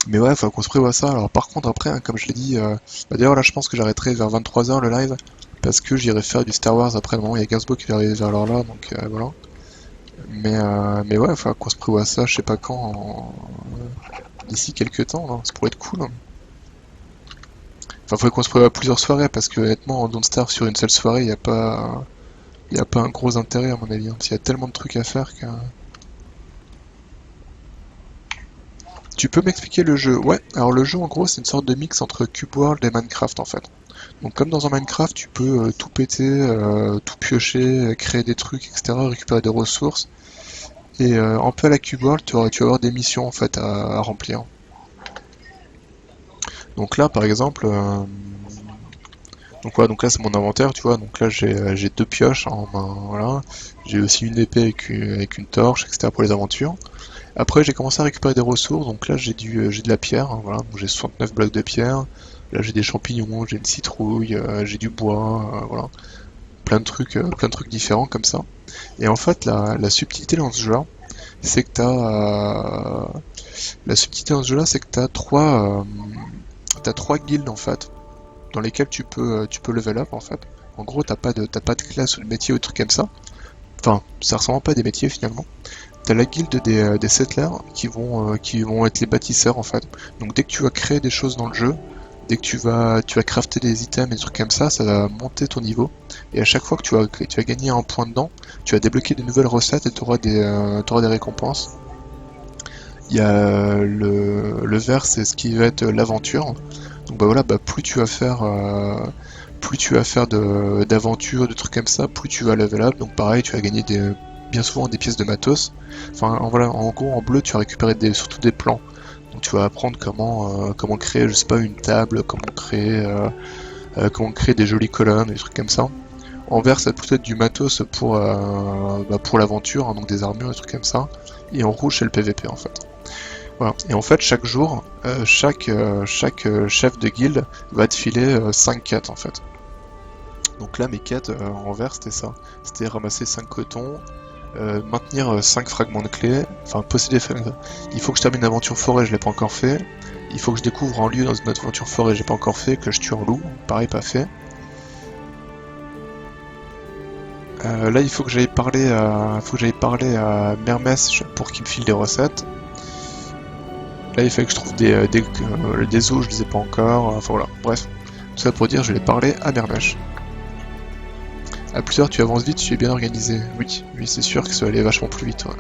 [SPEAKER 1] Mais ouais, faut qu'on se prévoit ça. Alors par contre, après, hein, comme je l'ai dit, bah, d'ailleurs là, je pense que j'arrêterai vers 23h le live parce que j'irai faire du Star Wars après. Normalement, il y a Gazbo qui va arriver vers l'heure là, donc voilà. Mais ouais, faut qu'on se prévoit ça, je sais pas quand, d'ici quelques temps, là. Ça pourrait être cool, hein. Enfin, faudrait qu'on se prévoit plusieurs soirées parce que honnêtement, en Don't Starve sur une seule soirée, y a pas un gros intérêt à mon avis, hein, parce qu'il y a tellement de trucs à faire que... Tu peux m'expliquer le jeu? Ouais, alors le jeu en gros c'est une sorte de mix entre Cube World et Minecraft en fait. Donc comme dans un Minecraft, tu peux tout péter, tout piocher, créer des trucs, etc., récupérer des ressources. Et un peu à la Cube World, tu vas avoir des missions en fait à remplir. Donc là, par exemple, donc voilà, donc là c'est mon inventaire, tu vois. Donc là j'ai deux pioches en main, voilà. J'ai aussi une épée avec une torche, etc. pour les aventures. Après j'ai commencé à récupérer des ressources, donc là j'ai de la pierre, hein, voilà. Donc j'ai 69 blocs de pierre. Là j'ai des champignons, j'ai une citrouille, j'ai du bois, voilà. Plein de trucs différents comme ça. Et en fait la subtilité dans ce jeu-là, c'est que la subtilité dans ce jeu-là, c'est que t'as trois guildes en fait, dans lesquelles tu peux level up en fait. En gros, t'as pas de classe ou de métier ou de trucs comme ça. Enfin, ça ressemble pas à des métiers finalement. T'as la guilde des settlers qui vont être les bâtisseurs en fait. Donc dès que tu vas créer des choses dans le jeu, dès que tu vas crafter des items et des trucs comme ça va monter ton niveau. Et à chaque fois que tu vas gagner un point dedans, tu vas débloquer de nouvelles recettes et t'auras des récompenses. Il y a le vert, c'est ce qui va être l'aventure. Donc bah voilà, bah plus tu vas faire d'aventures, de trucs comme ça, plus tu vas level up. Donc pareil, tu vas gagner bien souvent des pièces de matos. Enfin voilà, en gros en bleu, tu vas récupérer surtout des plans. Donc tu vas apprendre comment créer, je sais pas, une table, comment créer des jolies colonnes, des trucs comme ça. En vert, ça va plutôt être du matos pour l'aventure, hein, donc des armures, des trucs comme ça. Et en rouge, c'est le PVP en fait. Voilà. Et en fait, chaque jour, chaque chef de guilde va te filer 5 quêtes en fait. Donc là, mes quêtes en vert, c'était ça. C'était ramasser 5 cotons, maintenir 5 fragments de clés, enfin posséder. Il faut que je termine une aventure forêt, je l'ai pas encore fait. Il faut que je découvre un lieu dans une autre aventure forêt, j'ai pas encore fait, que je tue un loup, pareil, pas fait. Là, il faut que j'aille parler à Mermès pour qu'il me file des recettes. Là, il fallait que je trouve des os, je les ai pas encore. Enfin voilà, bref. Tout ça pour dire, je vais parler à Mermèche. À plus tard, tu avances vite, tu es bien organisé. Oui, oui, c'est sûr que ça va aller vachement plus vite. Ouais.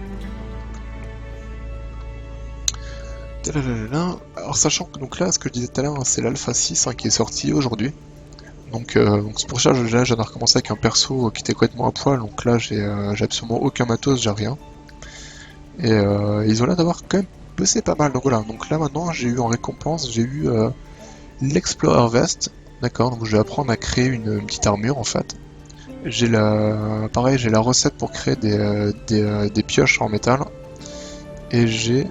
[SPEAKER 1] Tadadadada. Alors, sachant que donc là, ce que je disais tout à l'heure, hein, c'est l'Alpha 6 hein, qui est sorti aujourd'hui. Donc c'est pour ça que j'ai recommencé avec un perso qui était complètement à poil. Donc là, j'ai absolument aucun matos, j'ai rien. Et ils ont l'air d'avoir quand même bossé pas mal. Donc voilà, donc là maintenant, j'ai eu en récompense, j'ai eu l'Explorer Vest. D'accord, donc je vais apprendre à créer une petite armure en fait. Pareil, j'ai la recette pour créer des pioches en métal. Et j'ai...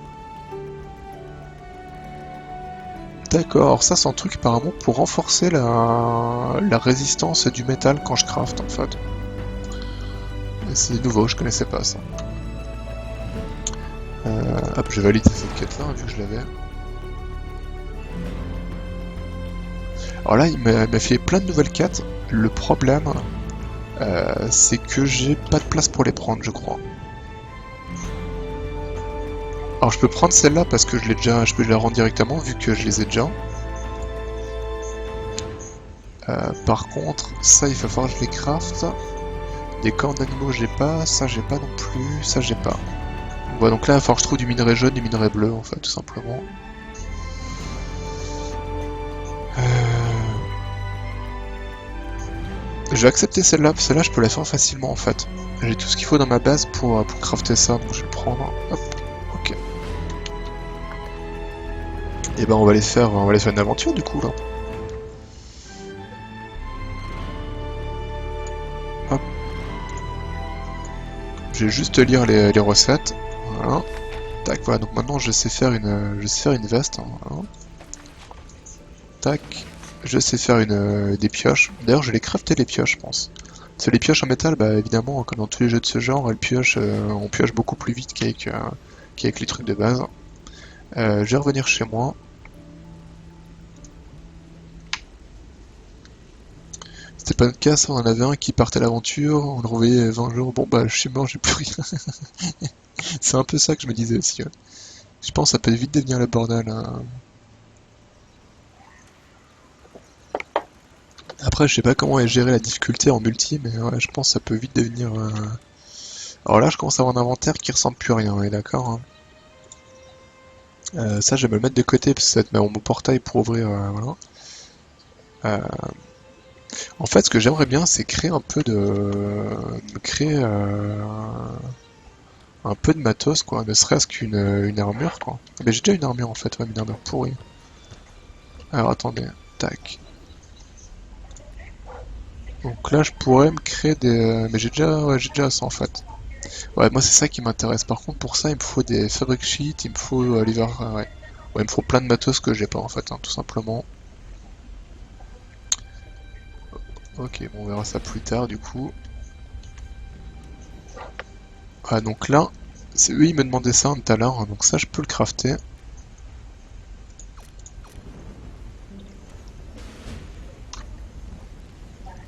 [SPEAKER 1] D'accord, ça c'est un truc apparemment pour renforcer la résistance du métal quand je craft en fait. C'est nouveau, je connaissais pas ça. Hop, je valide cette quête là, vu que je l'avais. Alors là, il m'a fait plein de nouvelles quêtes. Le problème, c'est que j'ai pas de place pour les prendre, je crois. Alors je peux prendre celle-là parce que je peux la rendre directement vu que je les ai déjà. Par contre, ça il va falloir que je les craft. Des cornes d'animaux j'ai pas, ça j'ai pas non plus, ça j'ai pas. Voilà, donc là il va falloir que je trouve du minerai jaune, du minerai bleu en fait, tout simplement. Je vais accepter celle-là, parce que celle-là je peux la faire facilement en fait. J'ai tout ce qu'il faut dans ma base pour crafter ça, donc je vais le prendre. Hop, ok. Et ben on va aller faire une aventure du coup là. Hop. Je vais juste lire les recettes. Voilà. Tac, voilà, donc maintenant je sais faire une veste. Hein, voilà. Tac. Je sais faire des pioches. D'ailleurs, je vais les crafter les pioches, je pense. Parce que les pioches en métal, bah évidemment, comme dans tous les jeux de ce genre, on pioche beaucoup plus vite qu'avec les trucs de base. Je vais revenir chez moi. C'était pas notre cas, ça, on en avait un qui partait à l'aventure, on le revoyait 20 jours, bon bah je suis mort, j'ai plus rien. C'est un peu ça que je me disais aussi. Ouais. Je pense que ça peut vite devenir le bordel. Hein. Après, je sais pas comment est gérer la difficulté en multi, mais ouais, je pense que ça peut vite devenir... Alors là, je commence à avoir un inventaire qui ressemble plus à rien, on est d'accord hein. Ça, je vais me le mettre de côté, parce que ça va être mon portail pour ouvrir... voilà. En fait, ce que j'aimerais bien, c'est créer un peu créer un peu de matos, quoi. Ne serait-ce qu'une une armure, quoi. Mais j'ai déjà une armure, en fait. Ouais, une armure pourrie. Alors, attendez. Tac. Donc là, je pourrais me créer des... Mais j'ai déjà ça, en fait. Ouais, moi, c'est ça qui m'intéresse. Par contre, pour ça, il me faut des fabric sheets, il me faut ouais. Ouais, il me faut plein de matos que j'ai pas, en fait, hein, tout simplement. Ok, bon, on verra ça plus tard, du coup. Ah, donc là, c'est eux, ils me demandaient ça tout à l'heure, hein, donc ça, je peux le crafter.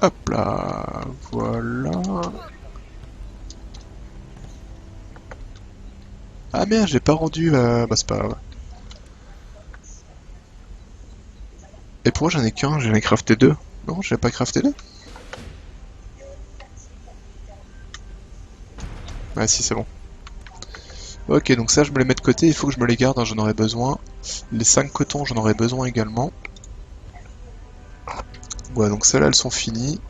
[SPEAKER 1] Hop là, voilà. Ah merde, j'ai pas rendu... Bah, c'est pas grave. Et pourquoi j'en ai qu'un? J'en ai crafté deux. Non, j'ai pas crafté deux? Ah si, c'est bon. Ok, donc ça, je me les mets de côté, il faut que je me les garde, hein, j'en aurai besoin. Les 5 cotons, j'en aurai besoin également. Voilà, donc celles-là, elles sont finies.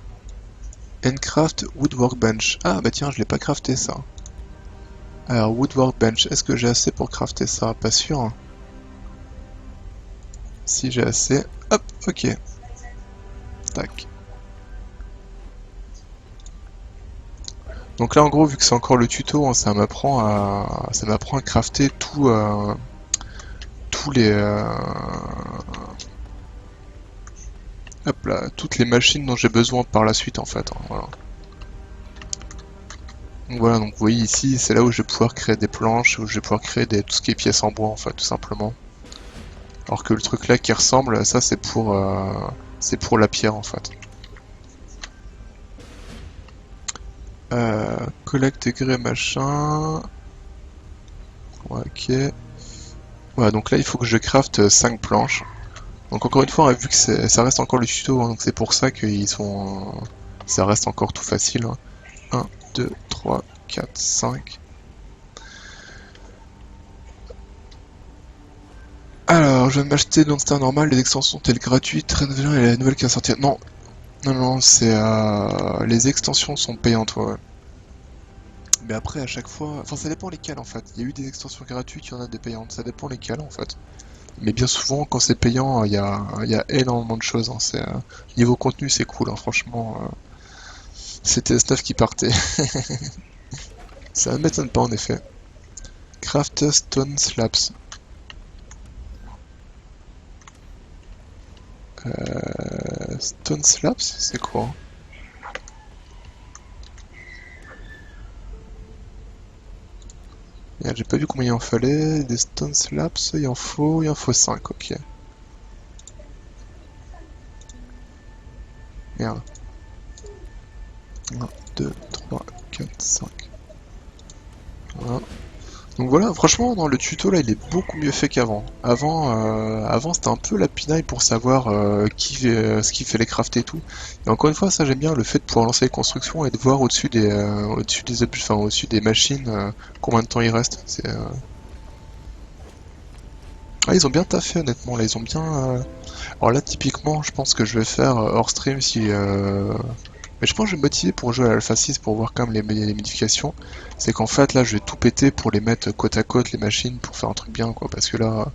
[SPEAKER 1] Handcraft Wood Workbench. Ah bah tiens, je l'ai pas crafté ça. Alors, Wood Workbench, est-ce que j'ai assez pour crafter ça? Pas sûr, hein. Si j'ai assez. Hop, ok. Tac. Donc là, en gros, vu que c'est encore le tuto, hein, ça m'apprend à crafter tous les, hop là, toutes les machines dont j'ai besoin par la suite, en fait, hein, voilà. Donc voilà, donc vous voyez ici, c'est là où je vais pouvoir créer des planches, où je vais pouvoir créer tout ce qui est pièces en bois, en fait, tout simplement. Alors que le truc là qui ressemble, ça c'est pour la pierre, en fait. Collecte grès machin. Ouais, ok. Voilà, donc là il faut que je crafte 5 planches. Donc encore une fois, hein, vu que ça reste encore le tuto, hein, donc c'est pour ça qu'ils sont... ça reste encore tout facile. Hein. 1, 2, 3, 4, 5. Alors, je viens de m'acheter dans le Star normal, les extensions telles gratuites, Renvelion et la nouvelle qui va sortir. Non, non, non, c'est... les extensions sont payantes, ouais. Mais après, à chaque fois... Enfin, ça dépend lesquelles, en fait. Il y a eu des extensions gratuites, il y en a des payantes. Ça dépend lesquelles, en fait. Mais bien souvent, quand c'est payant, il y a énormément de choses. Hein. Niveau contenu, c'est cool, hein, franchement. C'était Stuff qui partait. Ça ne m'étonne pas, en effet. Craft Stone Slabs. Stone Slabs, c'est quoi? Merde, j'ai pas vu combien il en fallait. Des Stone Slabs, il en faut 5, ok. Merde. 1, 2, 3, 4, 5. Voilà. Donc voilà, franchement, dans le tuto là, il est beaucoup mieux fait qu'avant. Avant c'était un peu la pinaille pour savoir ce qu'il fallait crafter et tout. Et encore une fois, ça j'aime bien le fait de pouvoir lancer les constructions et de voir au-dessus des machines combien de temps il reste. Ah, ils ont bien taffé honnêtement. Là, ils ont bien. Alors là, typiquement, je pense que je vais faire hors stream si mais je pense que je vais me motiver pour jouer à l'Alpha 6 pour voir quand même les modifications. C'est qu'en fait là je vais tout péter pour les mettre côte à côte les machines pour faire un truc bien quoi parce que là,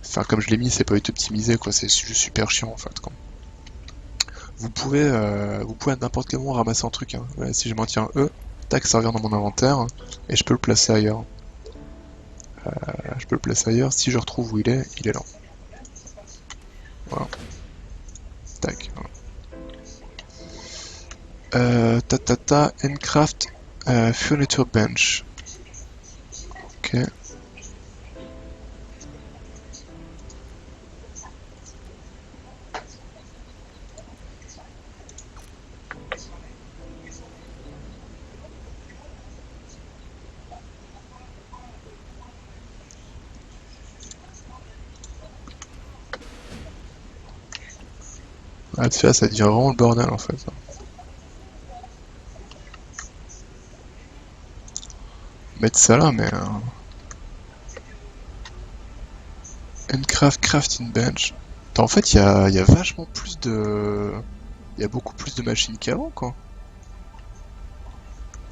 [SPEAKER 1] enfin comme je l'ai mis c'est pas être optimisé quoi, c'est juste super chiant en fait quoi. Vous pouvez à n'importe quel moment ramasser un truc. Hein. Voilà, si je maintiens E, tac ça revient dans mon inventaire et je peux le placer ailleurs. Je peux le placer ailleurs, si je retrouve où il est là. Voilà. Tac. Voilà. Handcraft Furniture Bench. Ok. Ah, tu vois, ça devient vraiment le bordel en fait. Mettre ça là, mais. Handcraft Crafting Bench. Attends, en fait, il y a vachement plus de. Il y a beaucoup plus de machines qu'avant, quoi.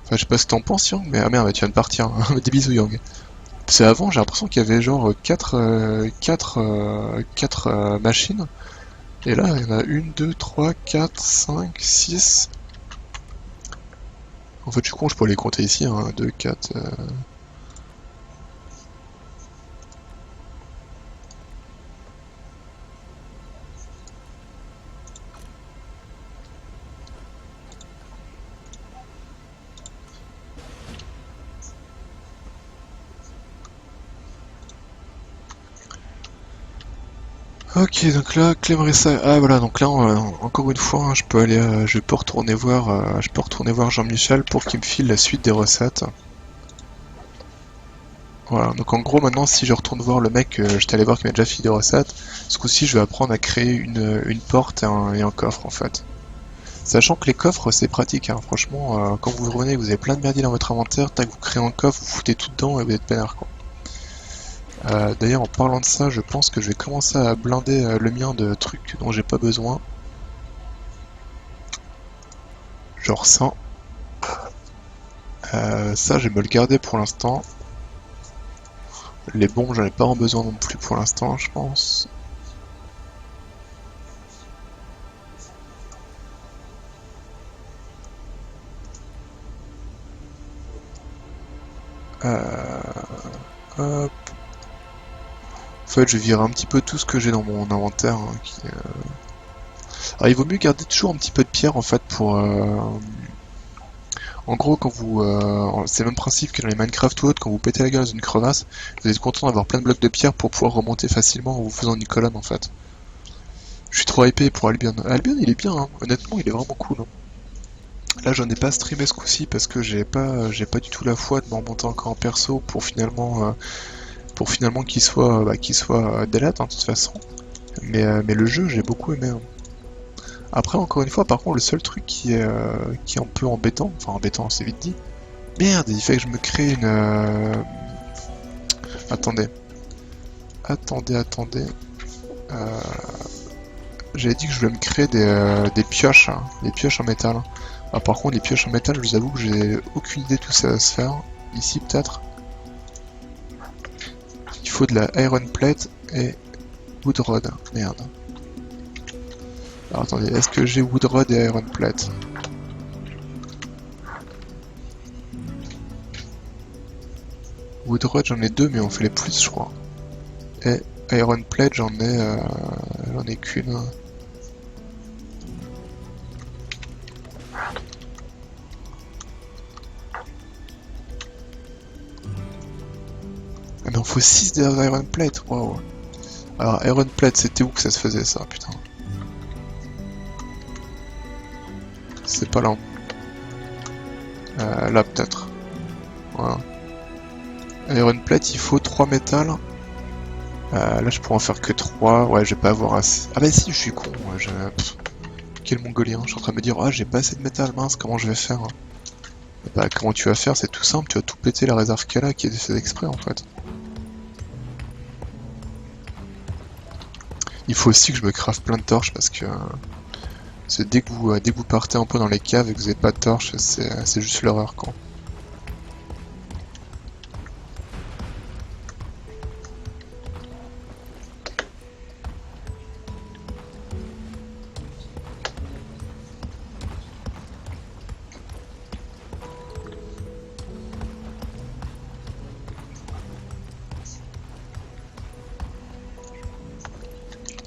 [SPEAKER 1] Enfin, je sais pas ce que t'en penses, Yang, mais ah merde, tu viens de partir. Hein. Des bisous, Yang. Parce qu'avant, j'ai l'impression qu'il y avait genre 4 machines. Et là, il y en a 1, 2, 3, 4, 5, 6. En fait, je suis con, je peux les compter ici. 1, 2, 4. Ok, donc là, Clem ça. Ah voilà, donc là, encore une fois, hein, je peux retourner voir Jean-Michel pour qu'il me file la suite des recettes. Voilà, donc en gros, maintenant, si je retourne voir le mec que j'étais allé voir qui m'a déjà filé des recettes, ce coup-ci, je vais apprendre à créer une porte et un coffre, en fait. Sachant que les coffres, c'est pratique, hein. Franchement, quand vous revenez, vous avez plein de merdier dans votre inventaire, tac, vous créez un coffre, vous foutez tout dedans et vous êtes peinard, quoi. D'ailleurs, en parlant de ça, je pense que je vais commencer à blinder le mien de trucs dont j'ai pas besoin. Genre ça. Ça, je vais me le garder pour l'instant. Les bombes, j'en ai pas en besoin non plus pour l'instant, je pense. Hop. En fait, je vire un petit peu tout ce que j'ai dans mon inventaire. Hein, Alors, il vaut mieux garder toujours un petit peu de pierre en fait pour. En gros, quand vous, c'est le même principe que dans les Minecraft ou autres, quand vous pétez la gueule dans une crevasse, vous êtes content d'avoir plein de blocs de pierre pour pouvoir remonter facilement en vous faisant une colonne en fait. Je suis trop hypé pour Albion. Albion, il est bien, hein. Honnêtement, il est vraiment cool. Hein. Là, j'en ai pas streamé ce coup-ci parce que j'ai pas du tout la foi de me remonter encore en perso pour finalement qu'il soit delete, hein, de toute façon. Mais le jeu, j'ai beaucoup aimé. Hein. Après, encore une fois, par contre, le seul truc qui est un peu embêtant, enfin embêtant, c'est vite dit. Merde, il fait que je me crée une. Attendez, attendez. Euh, J'avais dit que je voulais me créer des pioches, hein, des pioches en métal. Ah, par contre, les pioches en métal, je vous avoue que j'ai aucune idée d'où ça va se faire. Ici, peut-être. Il faut de la iron plate et wood rod. Merde. Alors attendez, est-ce que j'ai wood rod et iron plate? Wood rod, j'en ai deux, mais on fait les plus, je crois. Et iron plate, j'en ai qu'une. Ah, mais on faut 6 d'Iron Plate, waouh. Alors, Iron Plate, c'était où que ça se faisait ça, putain? C'est pas là. Là, peut-être. Voilà. Iron Plate, il faut 3 métals. Là, je pourrais en faire que 3. Ouais, je vais pas avoir assez. Ah bah si, je suis con. Ouais, quel mongolien. Je suis en train de me dire, ah, j'ai pas assez de métal, mince, comment je vais faire? Bah, comment tu vas faire? C'est tout simple, tu vas tout péter la réserve qu'elle a, qui est fait exprès, en fait. Il faut aussi que je me craft plein de torches parce que dès que vous partez un peu dans les caves et que vous n'avez pas de torches, c'est juste l'horreur quoi.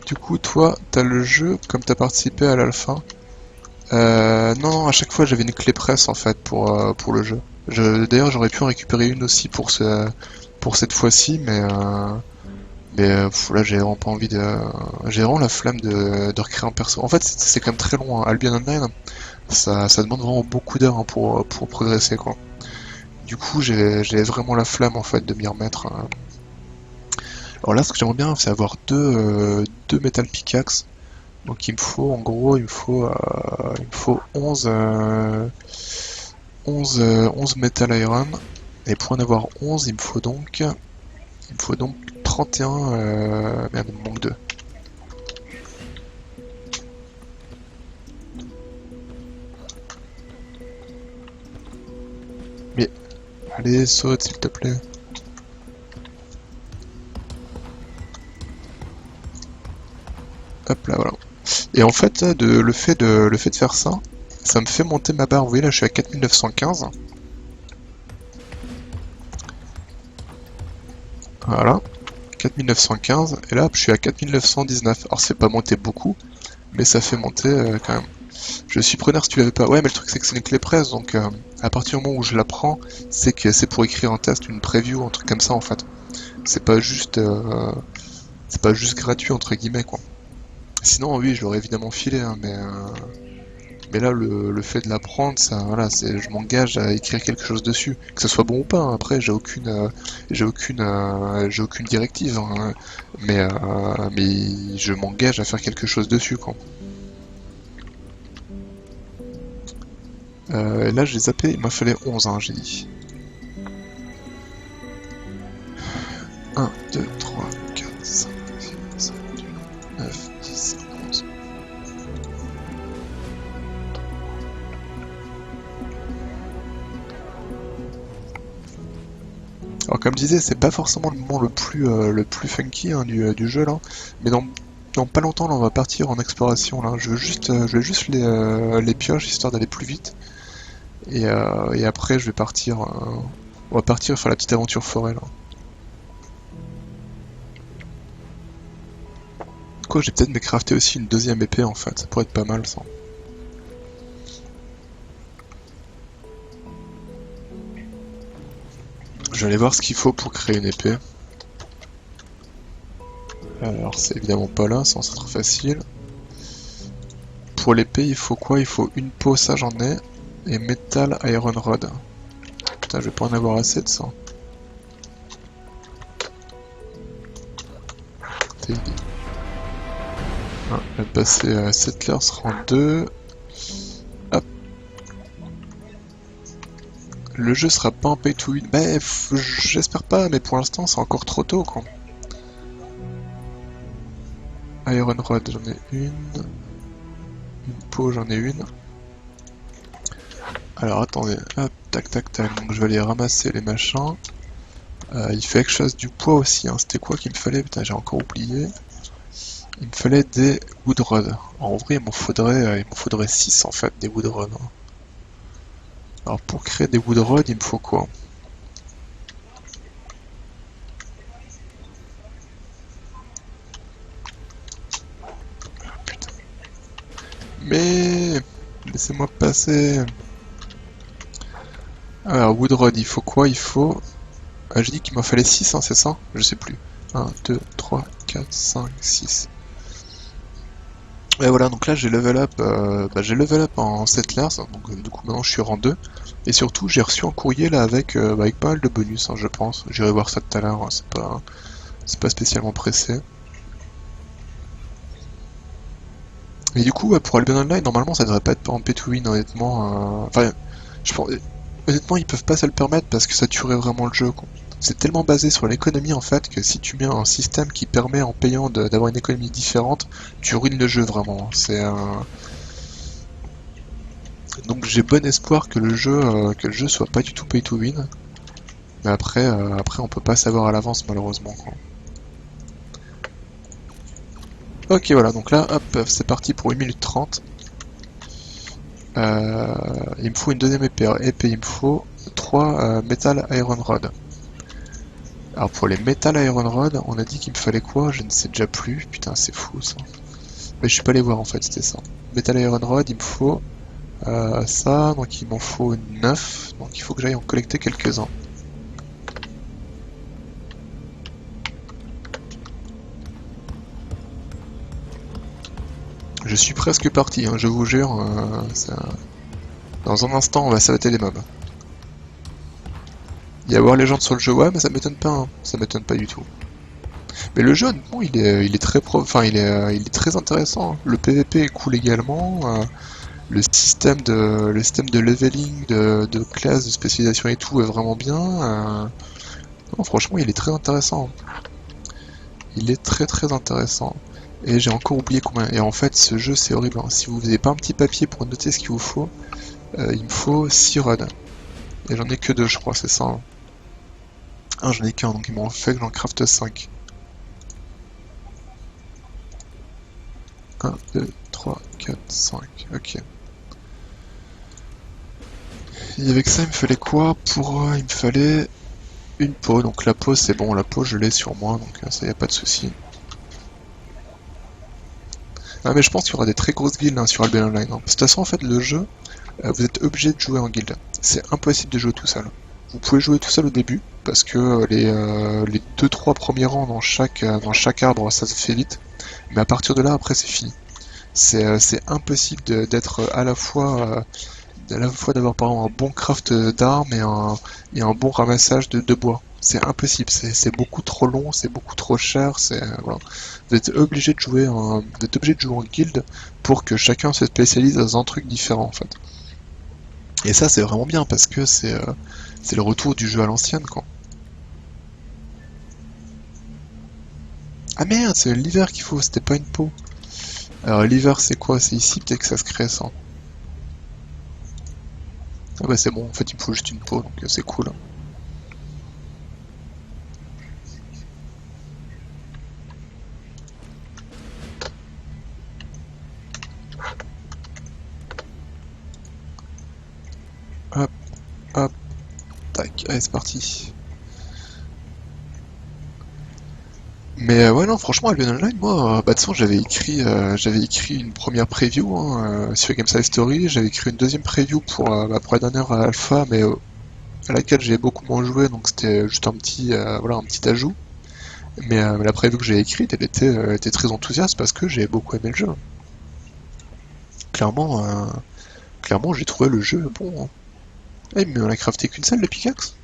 [SPEAKER 1] Du coup, toi, t'as le jeu, comme t'as participé à l'alpha. Non, à chaque fois j'avais une clé presse en fait pour le jeu. D'ailleurs, j'aurais pu en récupérer une aussi pour cette fois-ci, mais là j'ai vraiment pas envie de. J'ai vraiment la flamme de recréer un perso. En fait, c'est quand même très long. Hein. Albion Online, ça demande vraiment beaucoup d'heures hein, pour progresser quoi. Du coup, j'ai vraiment la flamme en fait de m'y remettre. Hein. Alors là, ce que j'aimerais bien, c'est avoir deux Metal Pickaxe. Donc il me faut, en gros, il me faut 11 Metal Iron. Et pour en avoir 11, il me faut donc 31, merde, il me manque 2. Allez, saute s'il te plaît. Hop là, voilà. Et en fait, là, le fait de faire ça, ça me fait monter ma barre. Vous voyez là, je suis à 4915. Voilà. 4915. Et là, je suis à 4919. Alors, c'est pas monté beaucoup, mais ça fait monter quand même. Je suis preneur si tu l'avais pas. Ouais, mais le truc, c'est que c'est une clé presse, donc à partir du moment où je la prends, c'est que c'est pour écrire un test, une preview, un truc comme ça en fait. C'est pas juste, c'est pas juste gratuit entre guillemets quoi. Sinon, oui, je l'aurais évidemment filé, hein, mais là, le fait de la prendre, ça, voilà, je m'engage à écrire quelque chose dessus, que ce soit bon ou pas. Hein. Après, j'ai aucune directive, hein, mais je m'engage à faire quelque chose dessus, quoi. Là, j'ai zappé, il m'a fallu 11, hein, j'ai dit. 1, 2, 3, 4, 5, 6, 7, 8, 9, 10, 11. Alors comme je disais, c'est pas forcément le moment le plus funky hein, du jeu là, mais dans pas longtemps là, on va partir en exploration là. Je vais juste les pioches histoire d'aller plus vite, et après je vais partir, on va partir faire la petite aventure forêt là. Quoi, j'ai peut-être me crafter aussi une deuxième épée en fait, ça pourrait être pas mal ça. Je vais aller voir ce qu'il faut pour créer une épée. Alors c'est évidemment pas là, ça c'est trop facile. Pour l'épée, il faut quoi? Il faut une peau, ça j'en ai, et Metal Iron Rod. Putain, je vais pas en avoir assez de ça. Ah, je vais passer à Settlers rang 2. Hop. Le jeu sera pas en pay to win. Bah, j'espère pas, mais pour l'instant c'est encore trop tôt quoi. Iron Rod, j'en ai une. Une peau, j'en ai une. Alors attendez, hop, tac tac tac. Donc je vais aller ramasser les machins. Il fait que je fasse du poids aussi. Hein. C'était quoi qu'il me fallait? Putain, j'ai encore oublié. Il me fallait des wood rods. En vrai, il m'en faudrait 6 en fait, des wood rods. Hein. Alors pour créer des wood rods, il me faut quoi? Putain. Mais laissez-moi passer. Alors wood rod, il faut quoi? Il faut... Ah, j'ai dit qu'il m'en fallait 6, hein, c'est ça? Je sais plus. 1, 2, 3, 4, 5, 6. Et voilà, donc là j'ai level up en Settlers, donc du coup maintenant je suis rang 2. Et surtout j'ai reçu un courrier là avec pas mal de bonus, hein, je pense. J'irai voir ça tout à l'heure, hein, c'est pas spécialement pressé. Et du coup, pour Albion Online, normalement ça devrait pas être en pay to win, honnêtement. Enfin, je pense, honnêtement ils peuvent pas se le permettre parce que ça tuerait vraiment le jeu, quoi. C'est tellement basé sur l'économie en fait que si tu mets un système qui permet en payant d'avoir une économie différente, tu ruines le jeu vraiment. Donc j'ai bon espoir que le jeu soit pas du tout pay to win. Mais après on peut pas savoir à l'avance malheureusement quoi. Ok voilà, donc là hop, c'est parti pour 1 minute 30. Il me faut une deuxième épée. Il me faut 3 Metal Iron Rod. Alors pour les Metal Iron Rod, on a dit qu'il me fallait quoi? Je ne sais déjà plus. Putain, c'est fou ça. Mais je suis pas allé voir en fait, c'était ça. Metal Iron Rod, il me faut ça, donc il m'en faut 9. Donc il faut que j'aille en collecter quelques-uns. Je suis presque parti, hein, je vous jure. Dans un instant, on va s'arrêter les mobs. Il y a voir les gens sur le jeu, ouais, mais ça m'étonne pas, hein. Ça m'étonne pas du tout. Mais le jeu, honnêtement, il est très enfin, il est très intéressant. Hein. Le PVP est cool également. Le système de leveling, de classe, de spécialisation et tout est vraiment bien. Non, franchement, il est très intéressant. Il est très très intéressant. Et j'ai encore oublié combien. Et en fait, ce jeu, c'est horrible. Hein. Si vous n'avez pas un petit papier pour noter ce qu'il vous faut, il me faut 6 runs. Et j'en ai que deux, je crois, c'est ça, hein. Ah, j'en ai qu'un, donc ils m'ont fait que j'en craft 5. 1, 2, 3, 4, 5, ok. Et avec ça, il me fallait quoi pour... il me fallait une peau, donc la peau c'est bon, la peau je l'ai sur moi, donc ça y a pas de souci. Ah mais je pense qu'il y aura des très grosses guildes hein, sur Albion Online, hein. De toute façon en fait le jeu, vous êtes obligé de jouer en guilde. C'est impossible de jouer tout seul. Vous pouvez jouer tout seul au début, parce que les 2-3 premiers rangs dans chaque arbre ça se fait vite, mais à partir de là après c'est fini. C'est impossible d'être à la fois d'avoir par exemple un bon craft d'armes et un bon ramassage de bois. C'est impossible, c'est beaucoup trop long, c'est beaucoup trop cher, voilà. Vous êtes obligé de jouer vous êtes obligé de jouer en guilde pour que chacun se spécialise dans un truc différent en fait. Et ça c'est vraiment bien parce que c'est le retour du jeu à l'ancienne quoi. Ah merde, c'est l'hiver qu'il faut, c'était pas une peau. Alors l'hiver c'est quoi? C'est ici peut-être que ça se crée ça. Ah bah c'est bon, en fait il me faut juste une peau donc c'est cool. Hop, hop, tac, allez c'est parti. Mais ouais non franchement Albion Online moi bah de toute façon j'avais écrit une première preview hein, sur Game Side Story, j'avais écrit une deuxième preview pour la dernière alpha mais à laquelle j'ai beaucoup moins joué donc c'était juste un petit voilà un petit ajout. Mais la preview que j'ai écrite elle était très enthousiaste parce que j'ai beaucoup aimé le jeu. Clairement clairement j'ai trouvé le jeu bon, hein. Eh mais on a crafté qu'une seule le pickaxe?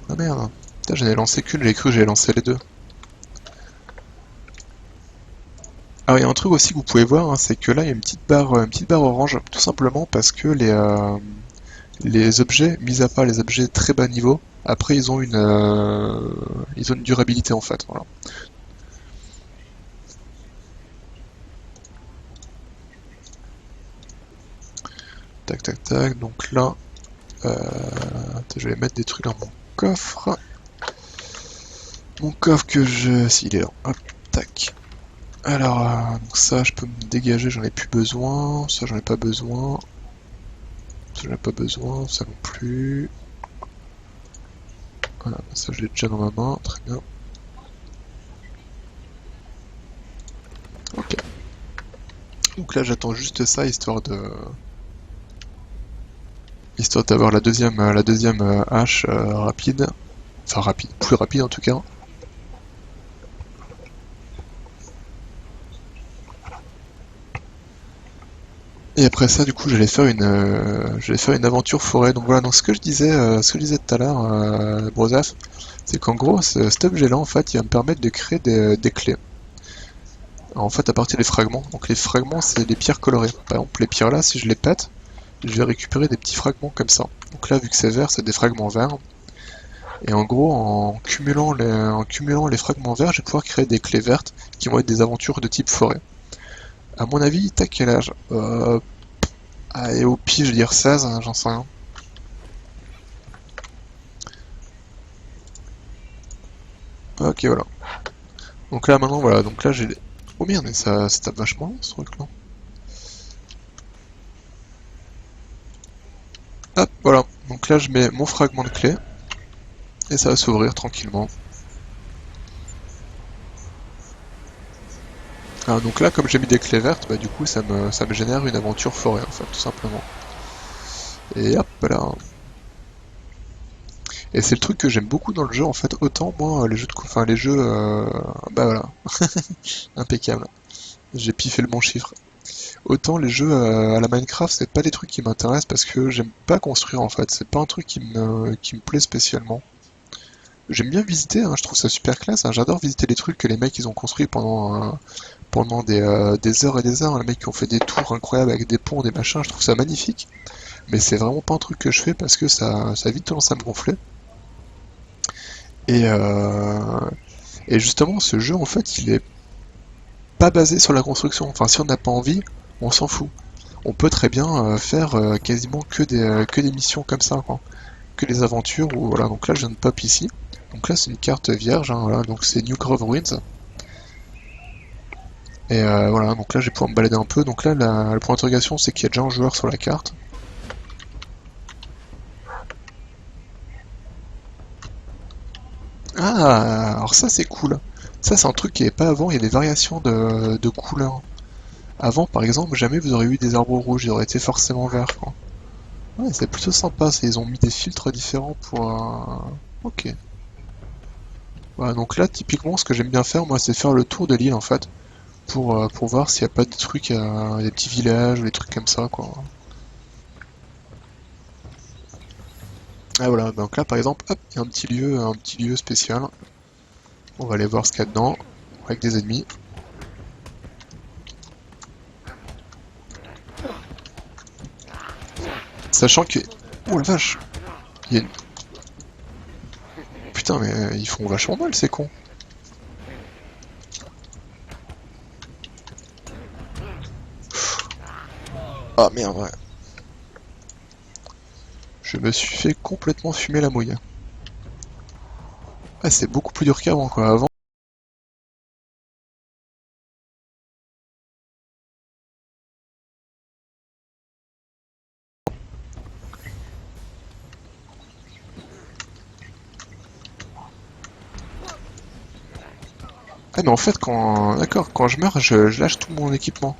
[SPEAKER 1] Ah merde. Putain, j'en ai lancé qu'une, j'ai cru que j'avais lancé les deux. Alors il y a un truc aussi que vous pouvez voir, hein, c'est que là il y a une petite barre orange, tout simplement parce que les objets, mis à part les objets très bas niveau, après ils ont une durabilité en fait. Voilà. Tac tac tac, donc là, attends, je vais mettre des trucs dans mon coffre. Mon coffre que je... S'il est là, hop, tac. Alors, donc ça je peux me dégager, j'en ai plus besoin, ça j'en ai pas besoin. Ça j'en ai pas besoin, ça non plus. Voilà, ça je l'ai déjà dans ma main, très bien. Ok. Donc là j'attends juste ça histoire d'avoir la deuxième hache rapide. Enfin rapide, plus rapide en tout cas. Et après ça du coup j'allais faire une aventure forêt. Donc voilà, donc ce que je disais tout à l'heure, Brosaf, c'est qu'en gros cet objet là en fait il va me permettre de créer des clés. En fait à partir des fragments. Donc les fragments c'est des pierres colorées. Par exemple les pierres là si je les pète, je vais récupérer des petits fragments comme ça. Donc là vu que c'est vert c'est des fragments verts. Et en gros en cumulant les fragments verts je vais pouvoir créer des clés vertes qui vont être des aventures de type forêt. À mon avis t'as quel âge et au pire je vais dire 16, hein, j'en sais rien. Ok voilà. Donc là maintenant voilà, donc là j'ai... Oh merde mais ça tape vachement long, ce truc là. Hop voilà, donc là je mets mon fragment de clé et ça va s'ouvrir tranquillement. Ah, donc là, comme j'ai mis des clés vertes, bah du coup ça me génère une aventure forêt en fait, tout simplement. Et hop là. Et c'est le truc que j'aime beaucoup dans le jeu en fait, autant moi les jeux enfin les jeux bah voilà, impeccable. J'ai piffé le bon chiffre. Autant les jeux à la Minecraft, c'est pas des trucs qui m'intéressent parce que j'aime pas construire en fait, c'est pas un truc qui me plaît spécialement. J'aime bien visiter, hein, je trouve ça super classe, hein, j'adore visiter les trucs que les mecs ils ont construits pendant des heures et des heures, les mecs qui ont fait des tours incroyables avec des ponts, des machins, je trouve ça magnifique. Mais c'est vraiment pas un truc que je fais parce que ça a vite tendance à me gonfler. Et, euh, et justement, ce jeu, en fait, pas basé sur la construction. Enfin, si on n'a pas envie, on s'en fout. On peut très bien faire quasiment que des missions comme ça, quoi. Que des aventures, ou voilà. Donc là, je viens de pop ici. Donc là, c'est une carte vierge, hein, voilà. Donc c'est New Grove Ruins. Et voilà, donc là, je vais pouvoir me balader un peu. Donc là, le point d'interrogation, c'est qu'il y a déjà un joueur sur la carte. Ah, alors ça, c'est cool. Ça, c'est un truc qui n'y avait pas avant. Il y a des variations de couleurs. Avant, par exemple, jamais vous aurez eu des arbres rouges, ils auraient été forcément verts, quoi. Ouais, c'est plutôt sympa, ils ont mis des filtres différents pour... Ok. Voilà, donc là, typiquement, ce que j'aime bien faire, moi, c'est faire le tour de l'île, en fait, pour voir s'il n'y a pas des trucs, des petits villages ou des trucs comme ça, quoi. Ah voilà, donc là, par exemple, hop, il y a un petit lieu spécial. On va aller voir ce qu'il y a dedans, avec des ennemis. Sachant que... Oh la vache! Il y a une... Putain, mais ils font vachement mal, ces cons. Ah merde, ouais. Je me suis fait complètement fumer la mouille. Ah, c'est beaucoup plus dur qu'avant, quoi. Avant... Ah, mais en fait, quand... D'accord, quand je meurs, je lâche tout mon équipement.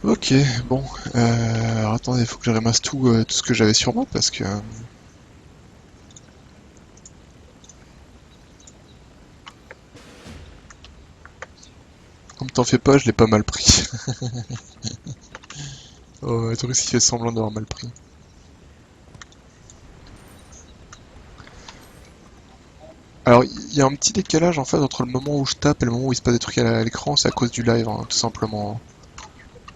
[SPEAKER 1] Ok, bon. Alors, attendez, faut que je ramasse tout ce que j'avais sur moi, parce que... Comme t'en fais pas, je l'ai pas mal pris. Oh, Drus, il fait semblant d'avoir mal pris. Alors, il y a un petit décalage, en fait, entre le moment où je tape et le moment où il se passe des trucs à l'écran, c'est à cause du live, hein, tout simplement.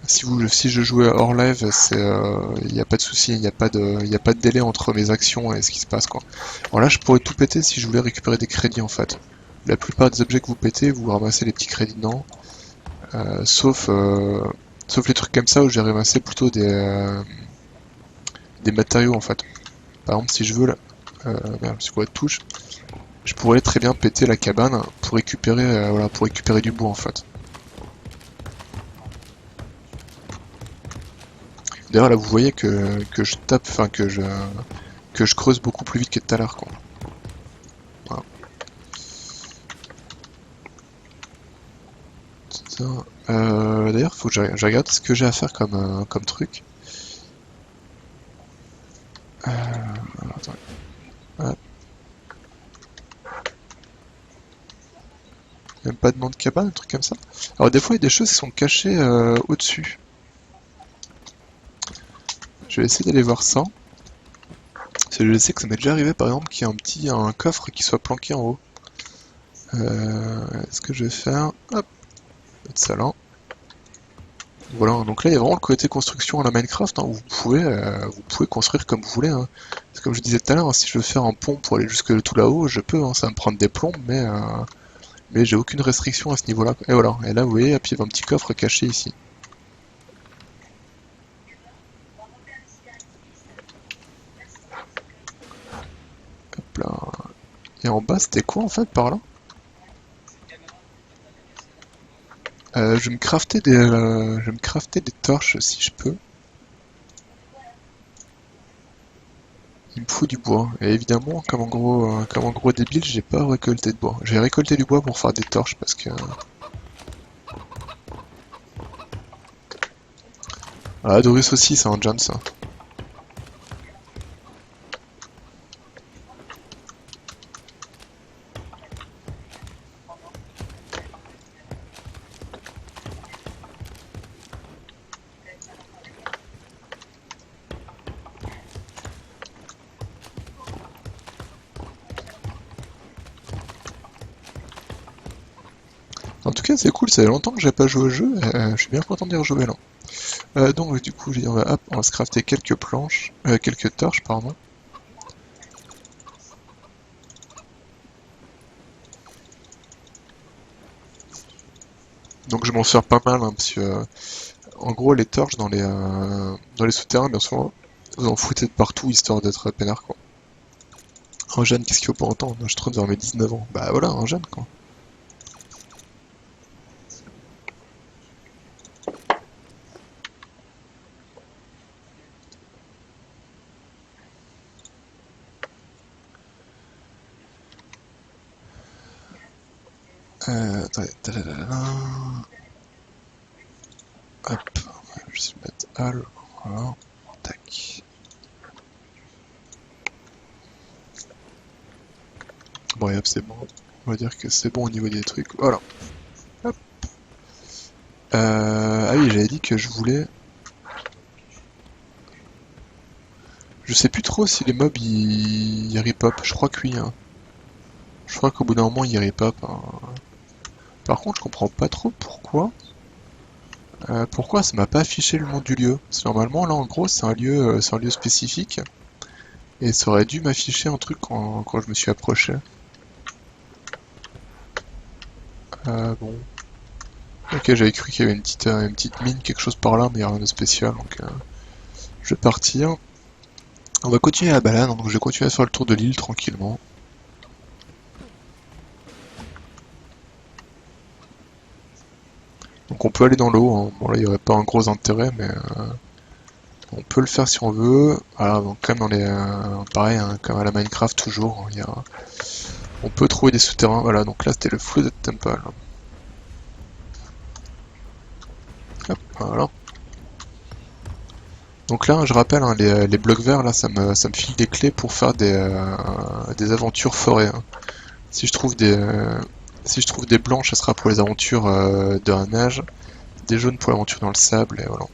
[SPEAKER 1] Si je jouais hors live, il n'y a pas de souci, il y a pas de délai entre mes actions et ce qui se passe, quoi. Alors là, je pourrais tout péter si je voulais récupérer des crédits, en fait. La plupart des objets que vous pétez, vous ramassez les petits crédits dedans, sauf, sauf les trucs comme ça où j'ai ramassé plutôt des matériaux, en fait. Par exemple, si je veux, là, merde, c'est quoi, touche, je pourrais très bien péter la cabane pour récupérer, voilà, pour récupérer du bois, en fait. D'ailleurs, là, vous voyez que je tape, enfin, que je creuse beaucoup plus vite que tout à l'heure, quoi. Voilà. Ça. D'ailleurs, faut que je regarde ce que j'ai à faire comme truc. Alors, attends. Hop. Même pas de nom de cabane, un truc comme ça. Alors, des fois, il y a des choses qui sont cachées au-dessus. Je vais essayer d'aller voir ça. Parce que je sais que ça m'est déjà arrivé, par exemple, qu'il y ait un coffre qui soit planqué en haut. Ce que je vais faire, hop, mettre ça là. Voilà, donc là il y a vraiment le côté construction à la Minecraft, hein, où vous pouvez construire comme vous voulez, hein. C'est comme je disais tout à l'heure, hein, si je veux faire un pont pour aller jusque tout là-haut, je peux, hein, ça va me prendre des plombes, mais j'ai aucune restriction à ce niveau-là. Et voilà, et là vous voyez, puis il y a un petit coffre caché ici. Hop là. Et en bas c'était quoi en fait par là? Je vais me crafter des torches si je peux. Il me faut du bois. Et évidemment, comme en gros débile, j'ai pas récolté de bois. J'ai récolté du bois pour faire des torches parce que... Ah, Doris aussi, c'est un jam ça. En tout cas, c'est cool, ça fait longtemps que j'ai pas joué au jeu, je suis bien content d'y rejouer là. Donc du coup, j'ai dit, on va se crafter quelques planches, quelques torches, pardon. Donc je m'en sers pas mal, hein, parce que en gros les torches dans les souterrains, bien souvent, vous en foutez de partout histoire d'être peinard quoi. Un jeune, qu'est-ce qu'il faut pas entendre? Je traîne vers mes 19 ans. Bah voilà, un jeune quoi. Attendez, tadadada. Hop, je vais juste mettre Al, voilà, tac. Bon, et hop, c'est bon. On va dire que c'est bon au niveau des trucs. Voilà. Hop. Ah oui, j'avais dit que je voulais. Je sais plus trop si les mobs ils rip-hop. Je crois que oui. Hein. Je crois qu'au bout d'un moment ils rip-hop. Hein. Par contre, je comprends pas trop pourquoi. Pourquoi ça m'a pas affiché le nom du lieu? Parce que normalement, là en gros, c'est un lieu spécifique. Et ça aurait dû m'afficher un truc quand je me suis approché. Bon. Ok, j'avais cru qu'il y avait une petite mine, quelque chose par là, mais il n'y a rien de spécial, donc je vais partir. On va continuer la balade, donc je vais continuer à faire le tour de l'île tranquillement. Donc on peut aller dans l'eau, hein. Bon là il n'y aurait pas un gros intérêt, mais on peut le faire si on veut. Voilà, donc comme dans les... pareil, hein, comme à la Minecraft toujours, on peut trouver des souterrains. Voilà, donc là c'était le Flooded Temple. Hop, voilà. Donc là, je rappelle, hein, les blocs verts, là, ça me file des clés pour faire des aventures forêt. Hein. Si je trouve si je trouve des blanches, ça sera pour les aventures de la neige, des jaunes pour l'aventure dans le sable, et voilà.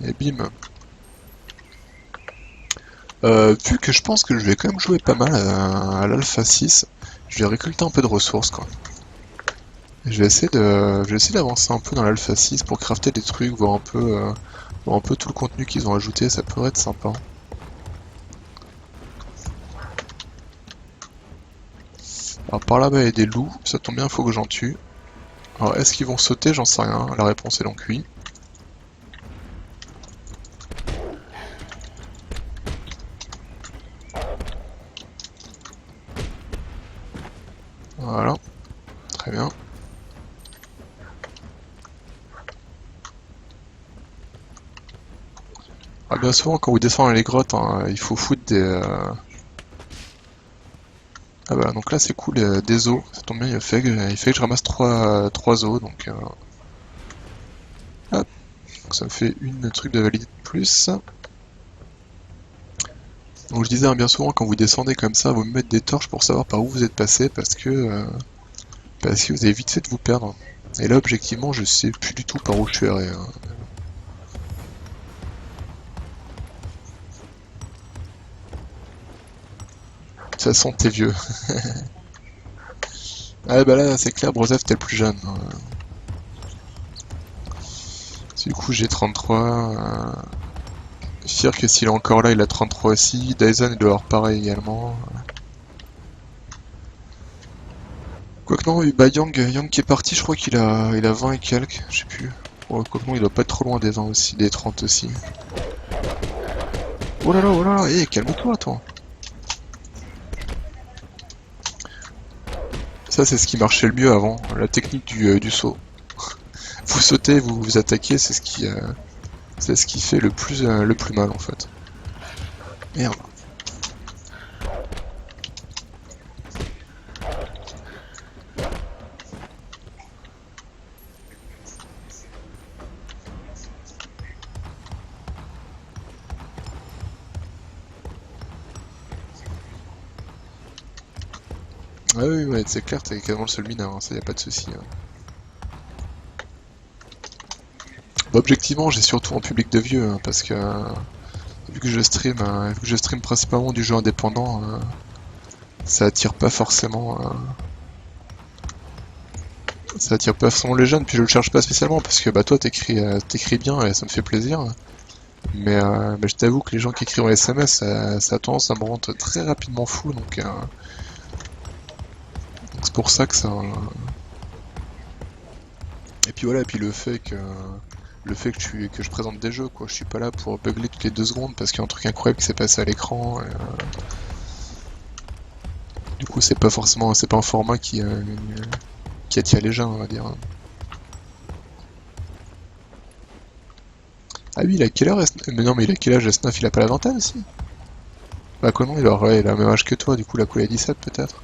[SPEAKER 1] Et bim. Vu que je pense que je vais quand même jouer pas mal à l'Alpha 6, je vais récolter un peu de ressources, quoi. Je vais essayer d'avancer un peu dans l'Alpha 6 pour crafter des trucs, voir un peu tout le contenu qu'ils ont ajouté, ça pourrait être sympa. Alors par là-bas il y a des loups, ça tombe bien, il faut que j'en tue. Alors est-ce qu'ils vont sauter? J'en sais rien, la réponse est donc oui. Voilà, très bien. Ah, bien souvent quand vous descendez dans les grottes, hein, il faut foutre des... Ah bah donc là c'est cool, des os, ça tombe bien, il fait que je ramasse 3 os, donc... Hop, donc ça me fait une truc de valider de plus. Donc je disais, hein, bien souvent quand vous descendez comme ça, vous me mettez des torches pour savoir par où vous êtes passé, parce que vous avez vite fait de vous perdre. Et là objectivement je sais plus du tout par où je suis allé. Hein. Ça sent t'es vieux. Ah bah là c'est clair, Brosef t'es le plus jeune. Hein. Du coup j'ai 33. Fier que s'il est encore là il a 33 aussi. Dyson il doit avoir pareil également. Quoique non, bah Yang qui est parti, je crois il a 20 et quelques, je sais plus. Ouais, quoique non, il doit pas être trop loin des 20 aussi, des 30 aussi. Oh là là, hé, calme-toi toi. Ça c'est ce qui marchait le mieux avant, la technique du saut. Vous sautez, vous vous attaquez, c'est ce qui fait le plus mal en fait. Merde. Ah oui, ouais, c'est clair, t'es quasiment le seul mineur, hein, ça y a pas de souci. Hein. Bah, objectivement, j'ai surtout un public de vieux, hein, parce que vu que je stream principalement du jeu indépendant, ça attire pas forcément. Ça attire pas forcément les jeunes, puis je le cherche pas spécialement parce que bah toi t'écris bien et ça me fait plaisir. Mais je t'avoue que les gens qui écrivent en SMS, ça a tendance à me rendre très rapidement fou, donc c'est pour ça que ça... Et puis voilà, et puis le fait que je présente des jeux, quoi. Je suis pas là pour bugler toutes les 2 secondes parce qu'il y a un truc incroyable qui s'est passé à l'écran. Du coup, c'est pas un format qui attire les gens, on va dire. Ah oui, il a quelle heure Mais non, mais il a quel âge S9? Il a pas la vingtaine aussi? Bah quoi non, il a le même âge que toi, du coup la coulée à 17 peut-être.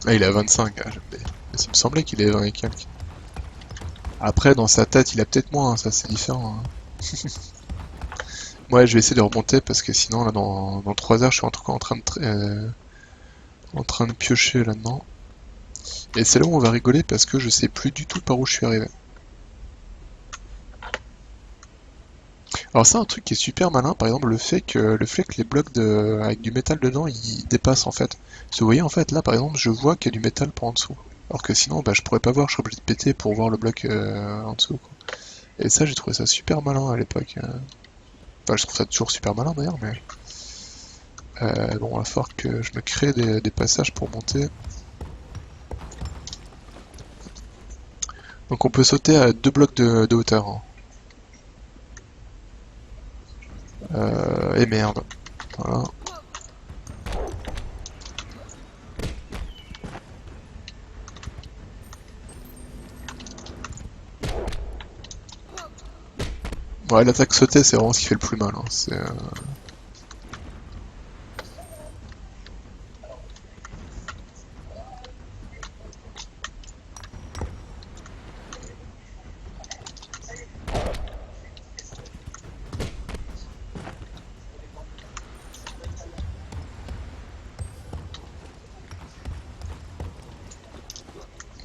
[SPEAKER 1] Ah, il a 25, ah, mais il me semblait qu'il avait 20 et quelques. Après, dans sa tête, il a peut-être moins, hein, ça c'est différent, hein. Ouais, je vais essayer de remonter parce que sinon, là, dans 3 heures, je suis en tout cas en train de piocher là-dedans. Et c'est là où on va rigoler parce que je sais plus du tout par où je suis arrivé. Alors c'est un truc qui est super malin, par exemple le fait que les blocs avec du métal dedans ils dépassent en fait. Parce que vous voyez en fait là par exemple je vois qu'il y a du métal par en dessous. Alors que sinon bah, je pourrais pas voir, je serais obligé de péter pour voir le bloc en dessous, quoi. Et ça j'ai trouvé ça super malin à l'époque. Enfin je trouve ça toujours super malin d'ailleurs mais bon il va falloir que je me crée des passages pour monter. Donc on peut sauter à 2 blocs de hauteur, hein. Et merde. Voilà. Ouais, l'attaque sautée, c'est vraiment ce qui fait le plus mal, hein.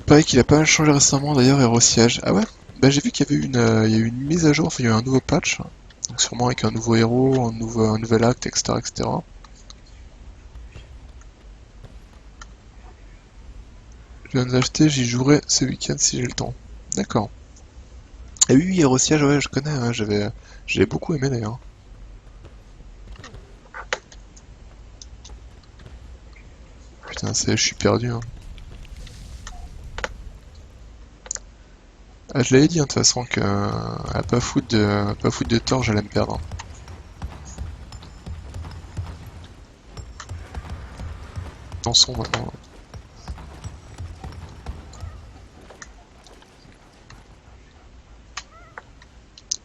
[SPEAKER 1] Pareil qu'il a pas mal changé récemment d'ailleurs, Hero Siege. Ah ouais? Bah j'ai vu qu'il y avait il y a eu une mise à jour, enfin il y a eu un nouveau patch. Donc sûrement avec un nouveau héros, un nouvel acte, etc., etc. Je viens de l'acheter, j'y jouerai ce week-end si j'ai le temps. D'accord. Ah oui, oui, Hero Siege, ouais, je connais, ouais, j'avais beaucoup aimé d'ailleurs. Putain, je suis perdu, hein. Ah, je l'avais dit, hein, de toute façon, que à pas foutre de tort, j'allais me perdre, hein. Attention maintenant.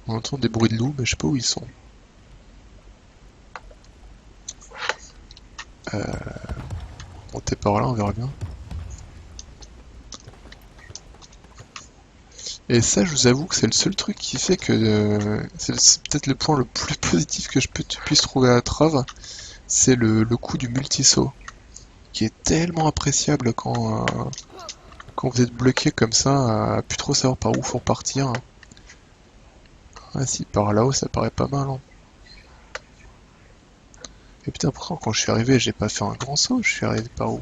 [SPEAKER 1] On entend des bruits de loups, mais je sais pas où ils sont. Monter par là, on verra bien. Et ça, je vous avoue que c'est le seul truc qui fait que c'est peut-être le point le plus positif que puisse trouver à la trave, c'est le coup du multisaut, qui est tellement appréciable quand vous êtes bloqué comme ça, à plus trop savoir par où faut repartir. Ah si, par là-haut, ça paraît pas mal, hein. Et putain, pourtant, quand je suis arrivé, j'ai pas fait un grand saut, je suis arrivé par où?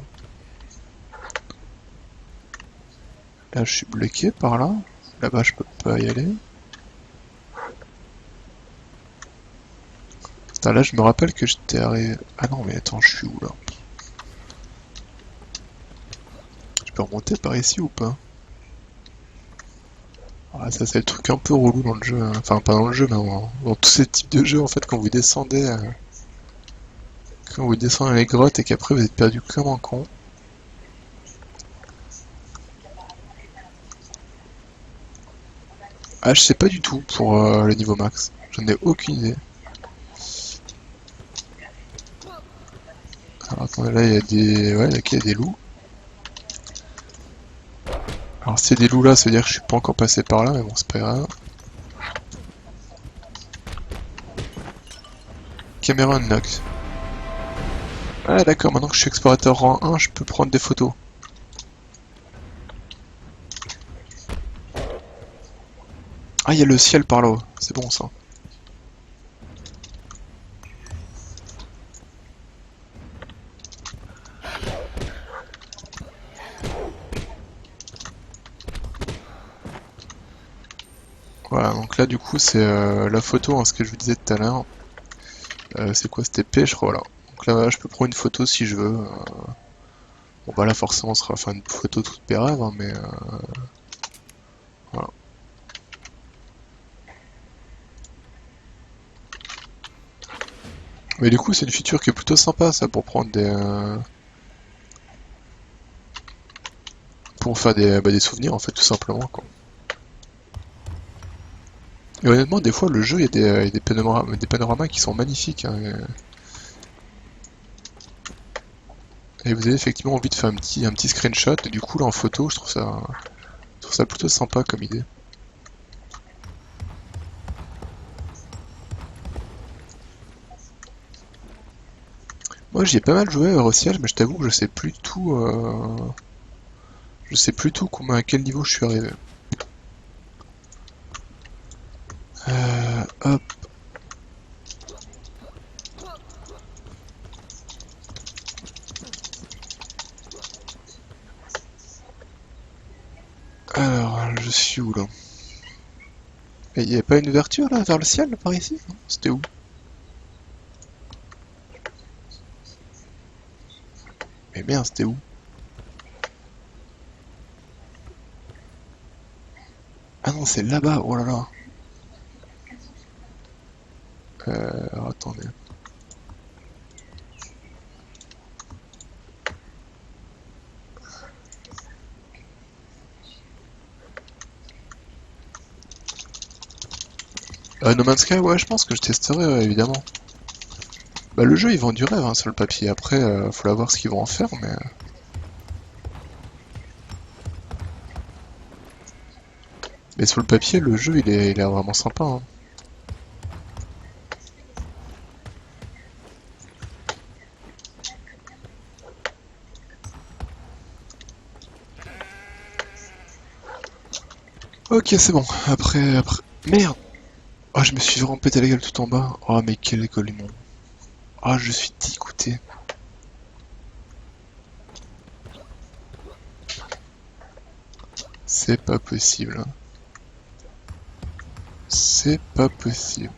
[SPEAKER 1] Là, je suis bloqué par là. Là-bas, je peux pas y aller. Putain, là, je me rappelle que j'étais arrivé... Ah non, mais attends, je suis où, là? Je peux remonter par ici ou pas? Ah, ça, c'est le truc un peu relou dans le jeu, hein. Enfin, pas dans le jeu, mais dans tous ces types de jeux, en fait, quand vous descendez dans les grottes et qu'après vous êtes perdu comme un con. Ah, je sais pas du tout pour le niveau max. J'en ai aucune idée. Alors, attendez, là, il y a des... Ouais, ok, il y a des loups. Alors, si c'est des loups là, ça veut dire que je suis pas encore passé par là, mais bon, c'est pas grave. caméra unlocked. Ah d'accord, maintenant que je suis explorateur rang 1, je peux prendre des photos. Ah, il y a le ciel par là-haut, c'est bon ça. Voilà, donc là du coup c'est la photo, hein, ce que je vous disais tout à l'heure. C'est quoi, c'était P je crois, voilà. Donc là je peux prendre une photo si je veux. Bon bah là forcément ce sera enfin, une photo toute pérave, hein, mais voilà. Mais du coup c'est une feature qui est plutôt sympa ça pour prendre des... pour faire des souvenirs en fait tout simplement quoi. Et honnêtement des fois le jeu il y a des panoramas qui sont magnifiques, hein, et vous avez effectivement envie de faire un petit screenshot et du coup là en photo je trouve ça plutôt sympa comme idée. Moi j'y ai pas mal joué à Eurociel mais je t'avoue que je sais plus tout à quel niveau je suis arrivé. Hop. Alors, je suis où là? Il y avait pas une ouverture là vers le ciel par ici? Non, c'était où? Mais merde, c'était où? Ah non, c'est là-bas, oh là là. Alors, attendez. No Man's Sky, ouais, je pense que je testerai, ouais, évidemment. Bah, le jeu, il vend du rêve hein, sur le papier. Après, faut voir ce qu'ils vont en faire, mais sur le papier, le jeu, il est vraiment sympa, hein. Ok, c'est bon. Après... Merde! Oh, je me suis vraiment pété la gueule tout en bas. Oh, mais quel écolement. Ah, je suis dégoûté. C'est pas possible, hein. C'est pas possible.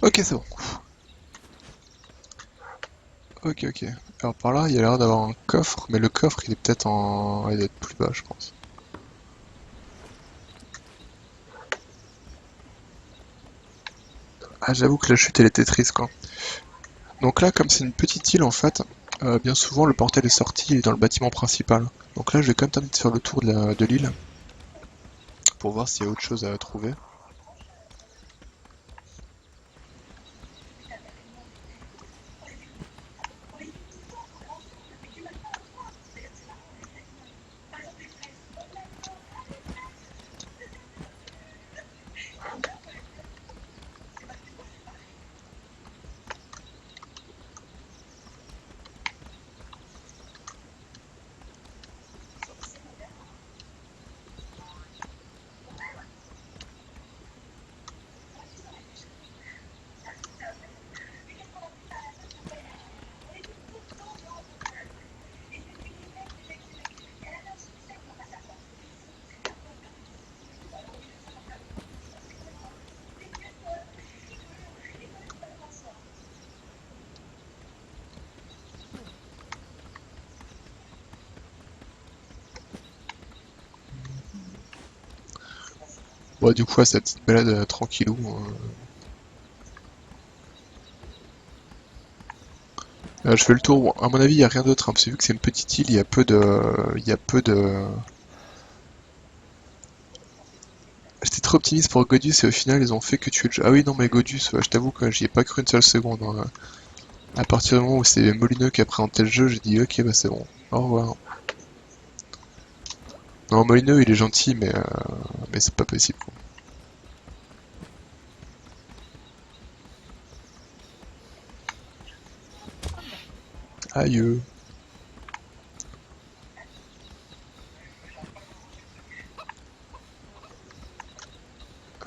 [SPEAKER 1] Ok, c'est bon. Ok, ok. Alors par là, il y a l'air d'avoir un coffre, mais le coffre, il est peut-être en... Il doit être plus bas, je pense. Ah, j'avoue que la chute, elle était triste, quoi. Donc là, comme c'est une petite île, en fait, bien souvent, le portail de sortie il est dans le bâtiment principal. Donc là, je vais quand même tenter de faire le tour de l'île, pour voir s'il y a autre chose à trouver. Bon, du coup, ouais, c'est la petite balade tranquillou. Je fais le tour. Bon, à mon avis, il n'y a rien d'autre, hein, parce que vu que c'est une petite île, il y a peu de... Il y a peu de... trop optimiste pour Godus et au final ils ont fait que tuer le jeu. Ah oui non mais Godus, je t'avoue que j'y ai pas cru une seule seconde, hein. À partir du moment où c'est Molineux qui a présenté le jeu, j'ai dit ok bah c'est bon, au revoir. Non Molineux il est gentil mais c'est pas possible quoi. Aïe.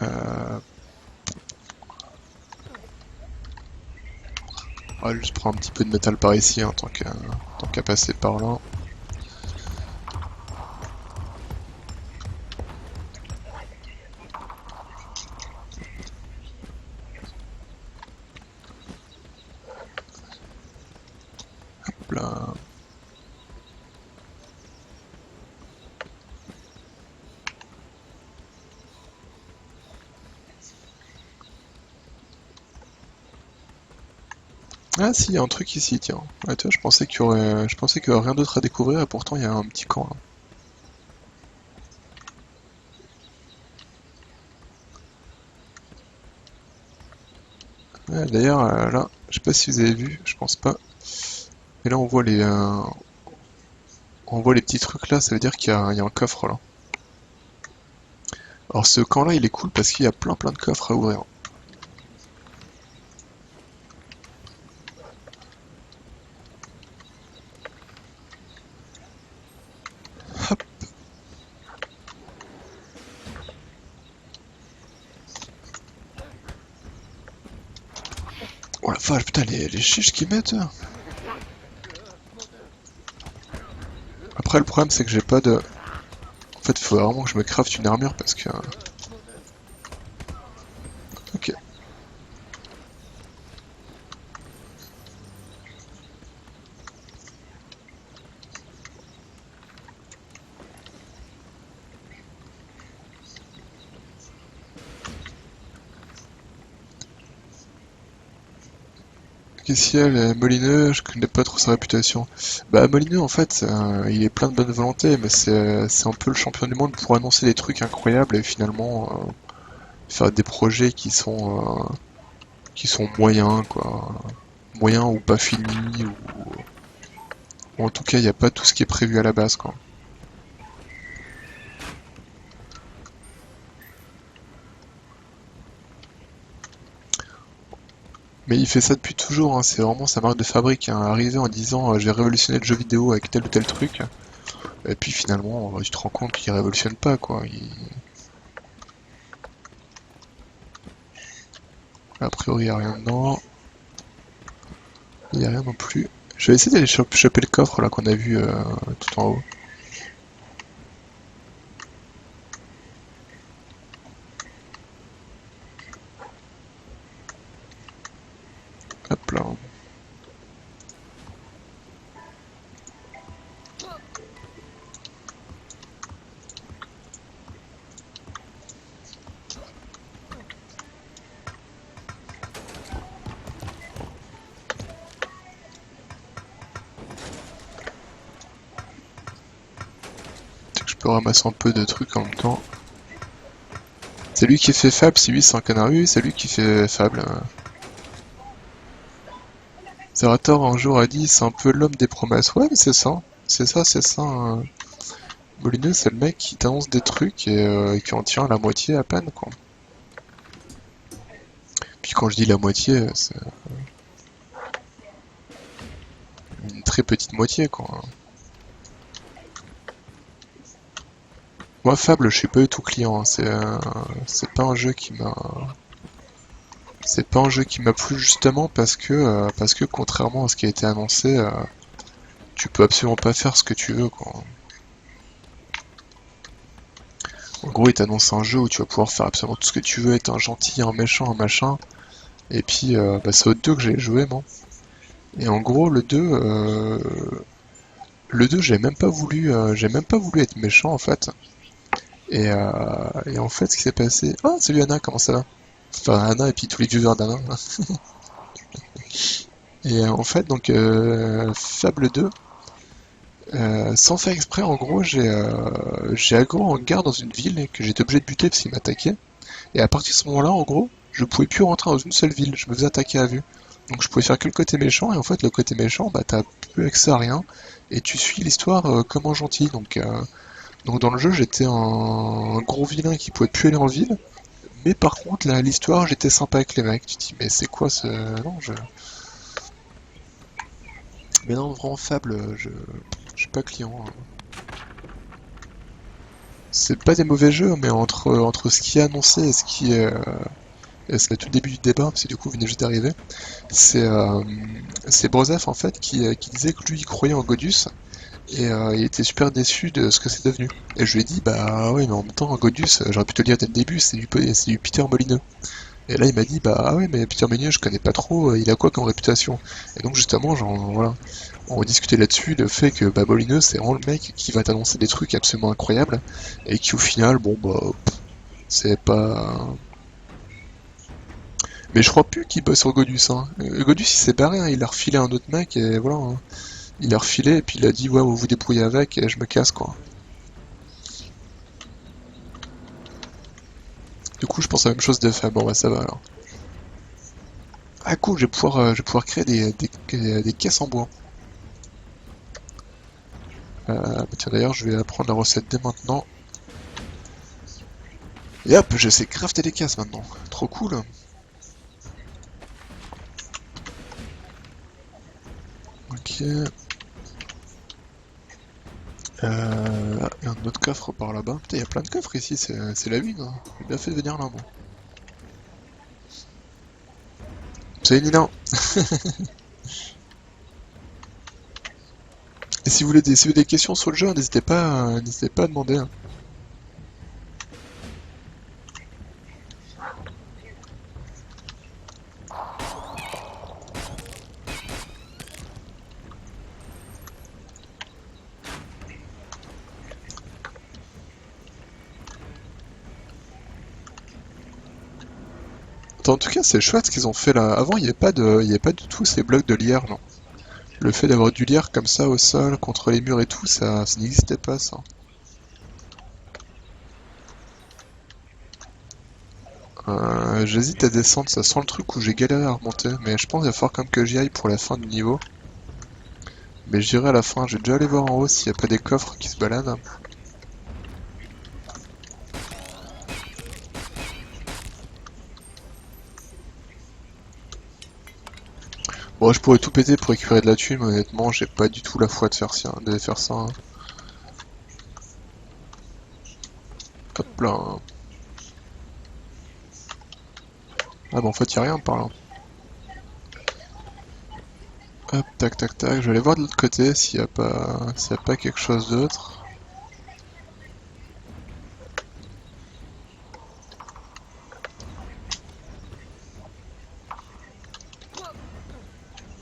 [SPEAKER 1] Euh... On va juste prendre un petit peu de métal par ici, hein, tant qu'à passer par là. Hop là. Ah si, il y a un truc ici, tiens. Ouais, tu vois, je pensais qu'il y aurait rien d'autre à découvrir et pourtant il y a un petit camp là. Ouais, d'ailleurs, là, je sais pas si vous avez vu, je pense pas. Mais là, on voit les petits trucs là, ça veut dire il y a un coffre là. Alors ce camp là, il est cool parce qu'il y a plein de coffres à ouvrir. Hop. Oh la vache, putain, les chiches qu'ils mettent. Après, le problème, c'est que j'ai pas de... En fait, il faut vraiment que je me crafte une armure parce que... Ok. Ciel et Molineux, je connais pas trop sa réputation. Bah Molineux en fait, il est plein de bonne volonté, mais c'est un peu le champion du monde pour annoncer des trucs incroyables et finalement faire des projets qui sont moyens quoi, moyens ou pas finis ou en tout cas il n'y a pas tout ce qui est prévu à la base quoi. Mais il fait ça depuis toujours, hein, c'est vraiment sa marque de fabrique, hein, arriver en disant je vais révolutionner le jeu vidéo avec tel ou tel truc, et puis finalement tu te rends compte qu'il révolutionne pas quoi. A priori, il n'y a rien dedans. Il n'y a rien non plus. Je vais essayer d'aller choper le coffre là qu'on a vu tout en haut. Hop là. Je peux ramasser un peu de trucs en même temps. C'est lui qui fait Fable, c'est lui, c'est un canard. Oui, c'est lui qui fait Fable. Zerator un jour a dit c'est un peu l'homme des promesses. Ouais, mais c'est ça. C'est ça, c'est ça. Molineux, c'est le mec qui t'annonce des trucs et qui en tient la moitié à peine, quoi. Puis quand je dis la moitié, c'est une très petite moitié, quoi. Moi, Fable, je suis pas du tout client, hein. C'est pas un jeu qui m'a... C'est pas un jeu qui m'a plu justement parce que contrairement à ce qui a été annoncé, tu peux absolument pas faire ce que tu veux, quoi. En gros, il t'annonce un jeu où tu vas pouvoir faire absolument tout ce que tu veux, être un gentil, un méchant, un machin. Et puis, bah, c'est au 2 que j'ai joué, moi. Et en gros, le 2, j'ai même pas voulu être méchant en fait. Et en fait, ce qui s'est passé. Oh, salut Anna, comment ça va? Enfin, Anna et puis tous les viewers d'Anna. Et en fait, donc, Fable 2, sans faire exprès, en gros, j'ai aggro en garde dans une ville que j'étais obligé de buter parce qu'il m'attaquait. Et à partir de ce moment-là, en gros, je pouvais plus rentrer dans une seule ville, je me faisais attaquer à vue. Donc je pouvais faire que le côté méchant, et en fait le côté méchant, bah t'as plus accès à rien, et tu suis l'histoire comme un gentil. Donc dans le jeu, j'étais un gros vilain qui pouvait plus aller en ville, mais par contre, là, l'histoire, j'étais sympa avec les mecs. Tu te dis, mais c'est quoi ce... Non, je... Mais non, vraiment fable, je suis pas client, hein. C'est pas des mauvais jeux, mais entre ce qui est annoncé et ce qui est... et c'est tout le début du débat, parce que du coup, vous venez juste d'arriver. C'est Brozef, en fait, qui disait que lui, il croyait en Godus, et il était super déçu de ce que c'est devenu. Et je lui ai dit, bah oui, mais en même temps, Godus, j'aurais pu te le dire dès le début, c'est du Peter Molineux. Et là, il m'a dit, bah ah ouais, mais Peter Molineux, je connais pas trop, il a quoi comme réputation? Et donc, justement, genre, voilà, on discutait là-dessus, le fait que bah, Molineux, c'est vraiment le mec qui va t'annoncer des trucs absolument incroyables, et qui au final, bon, bah, c'est pas... Mais je crois plus qu'il bosse sur Godus, hein. Godus, il s'est barré, hein, il a refilé un autre mec, et voilà, hein. Il a refilé, et puis il a dit, ouais, vous vous débrouillez avec, et je me casse, quoi. Du coup, je pense à la même chose de fait. Bon, bah, ça va, alors. Ah, cool, je vais pouvoir créer des caisses en bois. Bah, tiens, d'ailleurs, je vais apprendre la recette dès maintenant. Et hop, je sais crafter des caisses maintenant. Trop cool. Ok. Il y a un autre coffre par là-bas. Putain, il y a plein de coffres ici, c'est la lune, hein. J'ai bien fait de venir là, moi. Salut Nina. Et si vous avez des questions sur le jeu, n'hésitez pas à demander, hein. En tout cas, c'est chouette ce qu'ils ont fait là. Avant, il y avait pas du tout ces blocs de lierre, non. Le fait d'avoir du lierre comme ça au sol, contre les murs et tout, ça n'existait pas, ça. J'hésite à descendre, ça sent le truc où j'ai galéré à remonter, mais je pense qu'il va falloir quand même que j'y aille pour la fin du niveau. Mais j'irai à la fin, je vais déjà aller voir en haut s'il n'y a pas des coffres qui se baladent. Bon, je pourrais tout péter pour récupérer de la thune, mais honnêtement, j'ai pas du tout la foi de faire ça, hein. Hop là. Ah bah en fait, y a rien par là. Hop, tac tac tac, je vais aller voir de l'autre côté s'il y a pas quelque chose d'autre.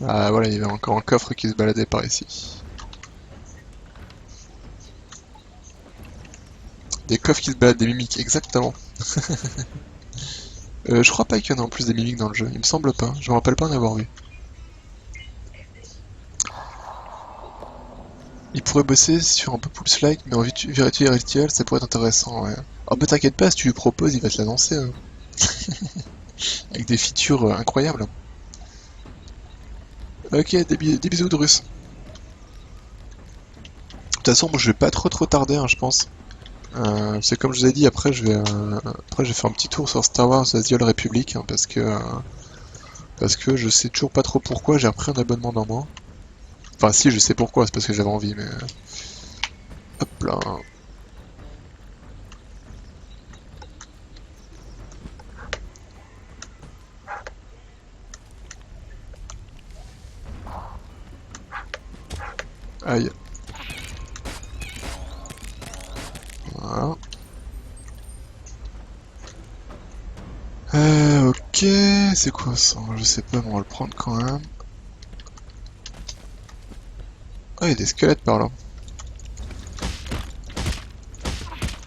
[SPEAKER 1] Ah voilà, il y avait encore un coffre qui se baladait par ici. Des coffres qui se baladent, des mimiques, exactement. Je crois pas qu'il y en a en plus des mimiques dans le jeu, il me semble pas, je me rappelle pas en avoir vu. Il pourrait bosser sur un peu plus like, mais en vérité virtuelle, ça pourrait être intéressant, ouais. Oh bah t'inquiète pas, si tu lui proposes, il va te l'annoncer, hein. Avec des features incroyables. Ok, des bisous de russe. De toute façon, moi je vais pas trop tarder, hein, je pense. C'est comme je vous ai dit, après je vais faire un petit tour sur Star Wars The Old Republic, hein, parce que je sais toujours pas trop pourquoi j'ai repris un abonnement d'un mois. Enfin si, je sais pourquoi, c'est parce que j'avais envie, mais... Hop là. Aïe. Voilà. Ok, c'est quoi ça? Je sais pas, mais on va le prendre quand même. Ah, il y a des squelettes par là.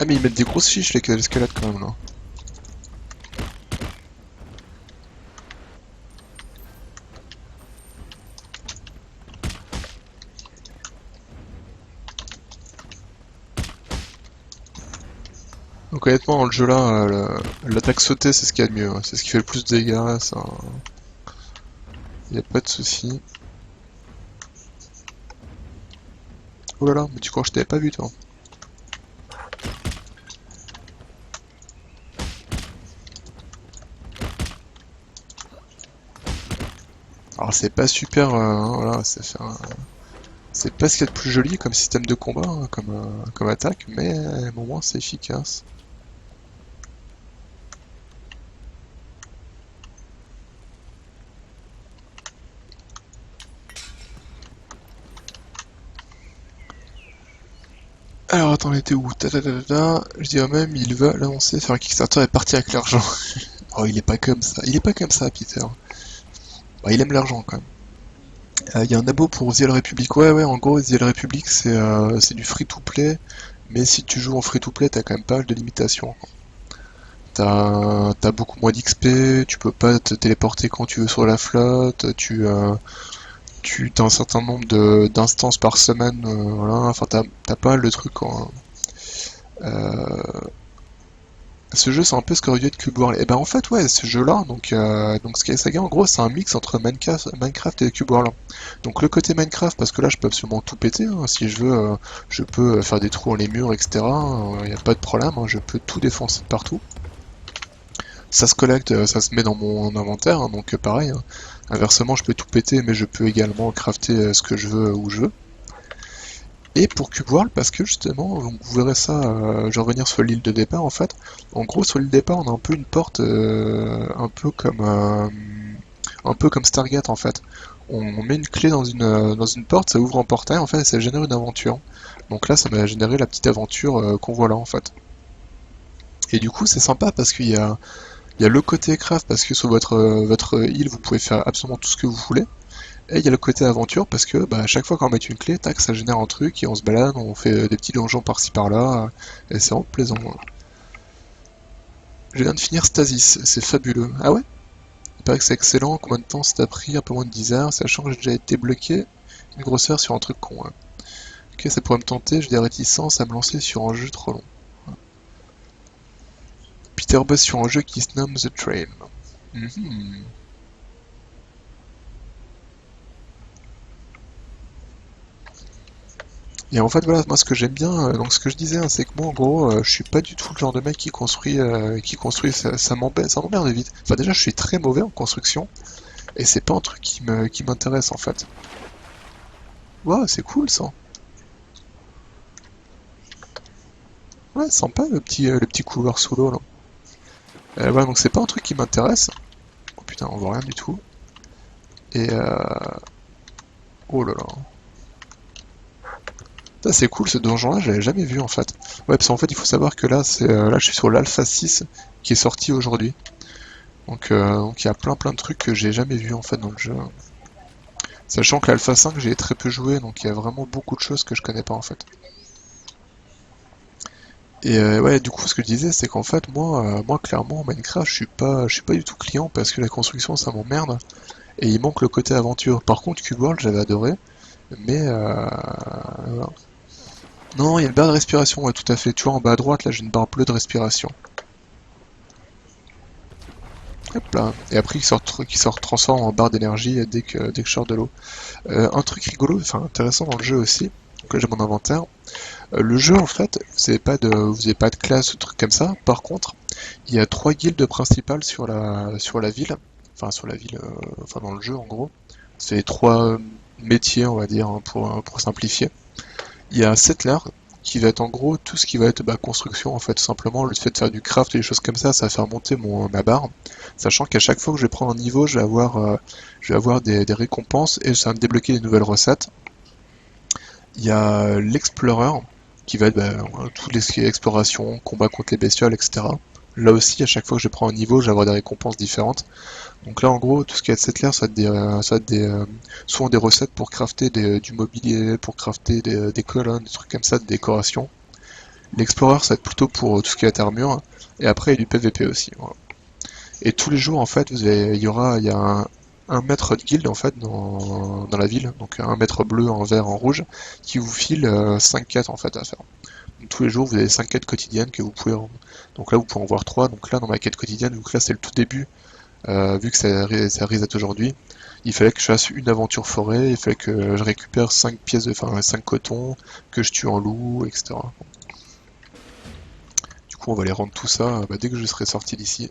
[SPEAKER 1] Ah, mais ils mettent des grosses fiches les squelettes quand même là. Donc honnêtement, dans le jeu là, l'attaque sautée c'est ce qu'il y a de mieux, hein. C'est ce qui fait le plus de dégâts, ça... Y a pas de souci. Oh là là, mais tu crois que je t'avais pas vu toi? Alors c'est pas super, voilà, c'est pas ce qu'il y a de plus joli comme système de combat, hein, comme attaque, mais au moins c'est efficace. Alors attends, on était où? Je dirais même, il va l'annoncer, faire un Kickstarter et partir avec l'argent. Oh, il est pas comme ça, il est pas comme ça, Peter. Bah, il aime l'argent quand même. Il y a un abo pour The Old Republic. Ouais, ouais, en gros, The Old Republic, c'est du free-to-play. Mais si tu joues en free-to-play, t'as quand même pas mal de limitations. T'as beaucoup moins d'XP, tu peux pas te téléporter quand tu veux sur la flotte, tu as un certain nombre d'instances par semaine, voilà, enfin t'as pas mal de trucs, quoi. Euh, Ce jeu, c'est un peu ce qu'aurait dû être Cube World. Et ben en fait, ouais, ce jeu-là, donc Sky Saga, en gros, c'est un mix entre Minecraft et Cube World. Donc le côté Minecraft, parce que là, je peux absolument tout péter, hein. Si je veux, je peux faire des trous dans les murs, etc. Il n'y a pas de problème, hein. Je peux tout défoncer de partout. Ça se collecte, ça se met dans mon inventaire, hein, donc pareil, hein. Inversement, je peux tout péter, mais je peux également crafter ce que je veux où je veux. Et pour Cube World, parce que justement, donc vous verrez ça, je vais revenir sur l'île de départ en fait. En gros, sur l'île de départ, on a un peu une porte, un peu comme Stargate en fait. On met une clé dans une porte, ça ouvre un portail en fait, et ça génère une aventure. Donc là, ça m'a généré la petite aventure qu'on voit là en fait. Et du coup, c'est sympa parce il y a le côté craft, parce que sur votre île, vous pouvez faire absolument tout ce que vous voulez. Et il y a le côté aventure parce que bah, à chaque fois qu'on met une clé, tac, ça génère un truc et on se balade, on fait des petits donjons par-ci par-là, et c'est vraiment plaisant. Je viens de finir Stasis, c'est fabuleux. Ah ouais? Il paraît que c'est excellent, combien de temps ça t'a pris? Un peu moins de 10 heures, sachant que j'ai déjà été bloqué une grosse heure sur un truc con, hein. Ok, ça pourrait me tenter, j'ai des réticences à me lancer sur un jeu trop long. Peter bosse sur un jeu qui se nomme The Trail. Mhm. Et en fait, voilà, moi ce que j'aime bien, donc ce que je disais, hein, c'est que moi en gros, je suis pas du tout le genre de mec qui construit, ça m'emmerde vite. Enfin déjà, je suis très mauvais en construction, et c'est pas un truc qui m'intéresse en fait. Waouh, c'est cool ça. Ouais, sympa le petit couloir sous l'eau là. Voilà, donc c'est pas un truc qui m'intéresse. Oh putain, on voit rien du tout. Et oh là là. Ça c'est cool ce donjon là, j'avais jamais vu en fait. Ouais, parce qu'en fait, il faut savoir que là, là je suis sur l'Alpha 6 qui est sorti aujourd'hui. Donc il y a plein de trucs que j'ai jamais vu en fait dans le jeu. Sachant que l'Alpha 5 j'ai très peu joué, donc il y a vraiment beaucoup de choses que je connais pas en fait. Et ouais, du coup ce que je disais c'est qu'en fait moi clairement Minecraft je suis pas du tout client parce que la construction ça m'emmerde et il manque le côté aventure. Par contre Cube World j'avais adoré, mais voilà. Non, il y a une barre de respiration, ouais tout à fait. Tu vois en bas à droite là j'ai une barre bleue de respiration. Hop là. Et après qui se transforme en barre d'énergie dès que je sors de l'eau. Un truc rigolo, enfin intéressant dans le jeu aussi, donc là j'ai mon inventaire. Le jeu en fait, vous avez pas de classe ou truc comme ça. Par contre, il y a trois guildes principales sur la ville, enfin sur la ville, enfin dans le jeu en gros. C'est trois métiers on va dire hein, pour simplifier. Il y a Settler qui va être en gros tout ce qui va être construction en fait, tout simplement le fait de faire du craft et des choses comme ça va faire monter ma barre, sachant qu'à chaque fois que je vais prendre un niveau, je vais avoir des récompenses et ça va me débloquer des nouvelles recettes. Il y a l'Explorer qui va être tout ce qui est exploration, combat contre les bestioles, etc. Là aussi, à chaque fois que je prends un niveau, je vais avoir des récompenses différentes. Donc là, en gros, tout ce qui est Settler, ça va être souvent des recettes pour crafter du mobilier, pour crafter des colonnes, des trucs comme ça, des décorations. L'Explorer, ça va être plutôt pour tout ce qui est armure. Et après, il y a du PVP aussi. Voilà. Et tous les jours, en fait, il y a un maître de guilde, en fait, dans la ville. Donc un maître bleu, un vert, un rouge, qui vous file 5 quêtes, en fait, à faire. Tous les jours, vous avez 5 quêtes quotidiennes que vous pouvez... Donc là, vous pouvez en voir 3. Donc là, dans ma quête quotidienne, vu que là, c'est le tout début, vu que ça reset aujourd'hui, il fallait que je fasse une aventure forêt, il fallait que je récupère 5 pièces de... Enfin, 5 cotons, que je tue un loup, etc. Du coup, on va aller rendre tout ça dès que je serai sorti d'ici.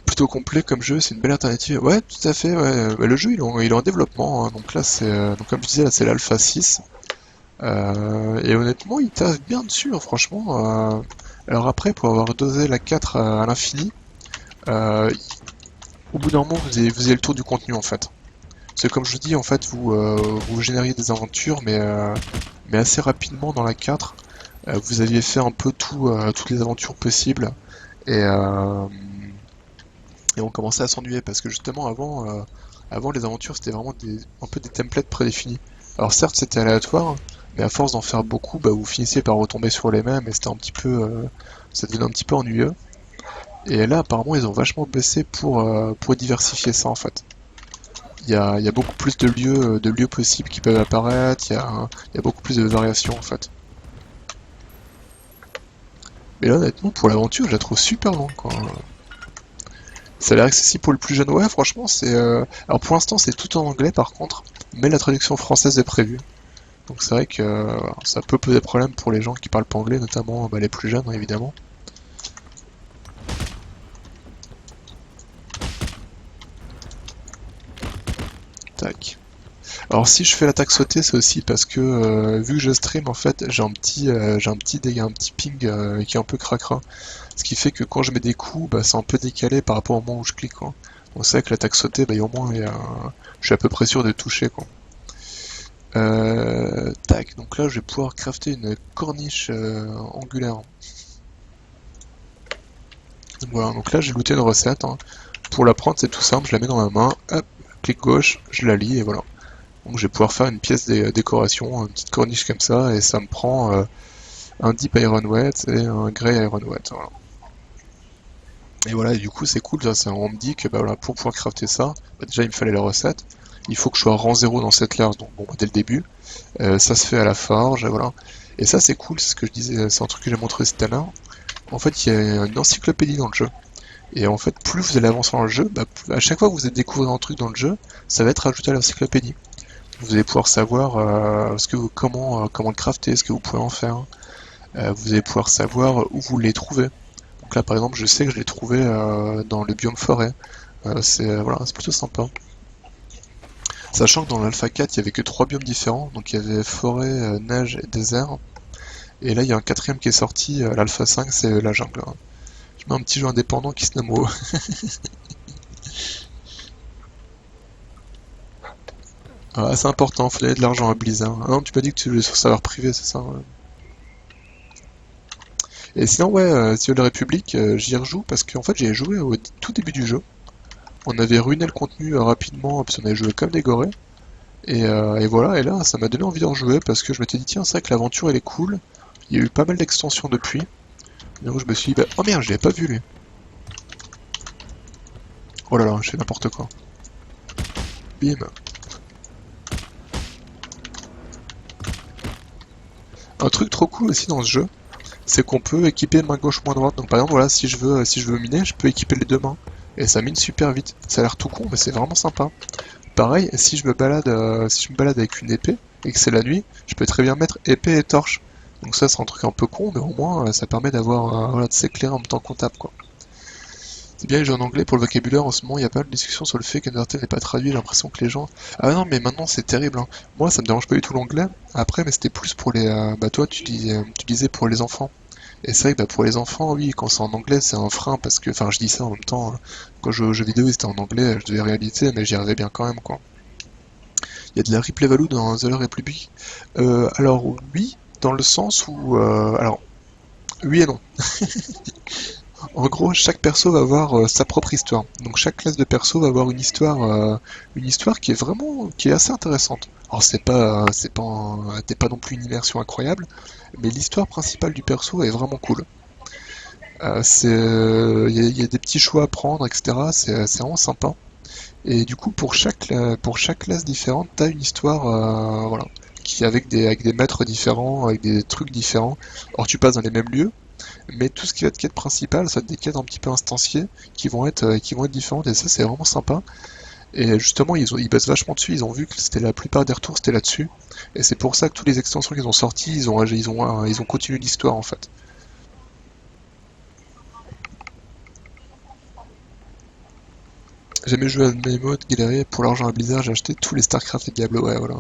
[SPEAKER 1] Plutôt complet comme jeu, c'est une belle alternative. Ouais, tout à fait. Ouais. Le jeu il est en développement, hein. Donc là c'est donc comme je disais là c'est l'alpha 6. Et honnêtement il taffe bien dessus, hein, franchement. Alors après pour avoir dosé la 4 à l'infini, euh, au bout d'un moment vous avez le tour du contenu en fait. C'est comme je vous dis en fait vous génériez des aventures mais assez rapidement dans la 4. Vous aviez fait un peu toutes les aventures possibles et et on commençait à s'ennuyer parce que justement avant les aventures c'était vraiment un peu des templates prédéfinis. Alors certes c'était aléatoire, mais à force d'en faire beaucoup, vous finissiez par retomber sur les mêmes et c'était un petit peu, ça devenait un petit peu ennuyeux. Et là apparemment ils ont vachement baissé pour diversifier ça en fait. Il y a beaucoup plus de lieux possibles qui peuvent apparaître, il y a beaucoup plus de variations en fait. Mais là honnêtement pour l'aventure je la trouve super longue quoi. Ça a l'air accessible pour le plus jeune. Ouais, franchement, c'est. Alors pour l'instant, c'est tout en anglais par contre, mais la traduction française est prévue. Donc c'est vrai que ça peut poser problème pour les gens qui parlent pas anglais, notamment les plus jeunes, hein, évidemment. Tac. Alors si je fais l'attaque sautée, c'est aussi parce que vu que je stream, en fait, un petit ping qui est un peu cracra. Ce qui fait que quand je mets des coups, c'est un peu décalé par rapport au moment où je clique, quoi. Donc c'est vrai que l'attaque sautée, au moins, je suis à peu près sûr de toucher, quoi. Tac, donc là je vais pouvoir crafter une corniche angulaire. Donc voilà, donc là j'ai looté une recette, hein. Pour la prendre c'est tout simple, je la mets dans ma main, hop, clic gauche, je la lis et voilà. Donc je vais pouvoir faire une pièce de décoration, une petite corniche comme ça, et ça me prend un Deep Iron Wet et un Grey Iron Wet. Voilà. Et voilà, et du coup c'est cool, on me dit que voilà, pour pouvoir crafter ça, déjà il me fallait la recette, il faut que je sois rang 0 dans cette classe, donc bon, dès le début. Ça se fait à la forge, voilà. Et ça c'est cool, c'est ce que je disais, c'est un truc que j'ai montré tout à l'heure. En fait, il y a une encyclopédie dans le jeu. Et en fait, plus vous allez avancer dans le jeu, à chaque fois que vous allez découvrir un truc dans le jeu, ça va être ajouté à l'encyclopédie. Vous allez pouvoir savoir comment le crafter, ce que vous pouvez en faire. Vous allez pouvoir savoir où vous les trouvez. Donc là, par exemple, je sais que je l'ai trouvé dans le biome forêt. Voilà, c'est plutôt sympa. Sachant que dans l'Alpha 4, il y avait que 3 biomes différents, donc il y avait forêt, neige et désert. Et là, il y a un quatrième qui est sorti, l'Alpha 5, c'est la jungle, hein. Je mets un petit jeu indépendant qui se nomme WoW. Ah, c'est important, faut donner de l'argent à Blizzard. Ah non, tu m'as dit que tu voulais sur serveur privé, c'est ça, ouais. Et sinon, ouais, Sea of the Republic, j'y rejoue parce qu'en fait, j'ai joué au tout début du jeu. On avait ruiné le contenu rapidement, parce qu'on avait joué comme des gorées. Et voilà, et là, ça m'a donné envie de rejouer parce que je m'étais dit, tiens, c'est vrai que l'aventure elle est cool. Il y a eu pas mal d'extensions depuis. Donc je me suis dit, oh merde, je l'avais pas vu lui. Oh là là, je fais n'importe quoi. Bim. Un truc trop cool aussi dans ce jeu, c'est qu'on peut équiper main gauche, main droite. Donc par exemple, voilà, si je veux miner, je peux équiper les deux mains. Et ça mine super vite. Ça a l'air tout con, mais c'est vraiment sympa. Pareil, si je me balade avec une épée et que c'est la nuit, je peux très bien mettre épée et torche. Donc ça, c'est un truc un peu con, mais au moins, ça permet d'avoir, voilà, de s'éclairer en même temps qu'on tape, quoi. C'est bien les jeux en anglais pour le vocabulaire. En ce moment, il y a pas mal de discussions sur le fait qu'Undertale n'est pas traduit. J'ai l'impression que les gens. Ah non, mais maintenant c'est terrible, hein. Moi, ça me dérange pas du tout l'anglais. Après, mais c'était plus pour les. Toi, tu disais pour les enfants. Et c'est vrai que pour les enfants, oui, quand c'est en anglais, c'est un frein parce que. Enfin, je dis ça en même temps, hein. Quand je jouais aux jeux vidéo, c'était en anglais, je devais réhabiliter, mais j'y arrivais bien quand même, quoi. Il y a de la replay value dans The Republic. Alors, oui, dans le sens où. Alors, oui et non. En gros, chaque perso va avoir sa propre histoire. Donc chaque classe de perso va avoir une histoire qui est assez intéressante. Alors t'es pas non plus une immersion incroyable, mais l'histoire principale du perso est vraiment cool. Il y a des petits choix à prendre, etc. C'est vraiment sympa. Et du coup, pour chaque classe différente, t'as une histoire, voilà, avec des maîtres différents, avec des trucs différents. Alors tu passes dans les mêmes lieux, mais tout ce qui va être quête principale, ça va être des quêtes un petit peu instanciées qui vont être différentes, et ça c'est vraiment sympa. Et justement, ils bossent vachement dessus, ils ont vu que c'était la plupart des retours, c'était là-dessus. Et c'est pour ça que toutes les extensions qu'ils ont sorties, ils ont continué l'histoire en fait. J'ai jamais joué à mes modes galéré pour l'argent à Blizzard, j'ai acheté tous les StarCraft et Diablo, ouais, voilà.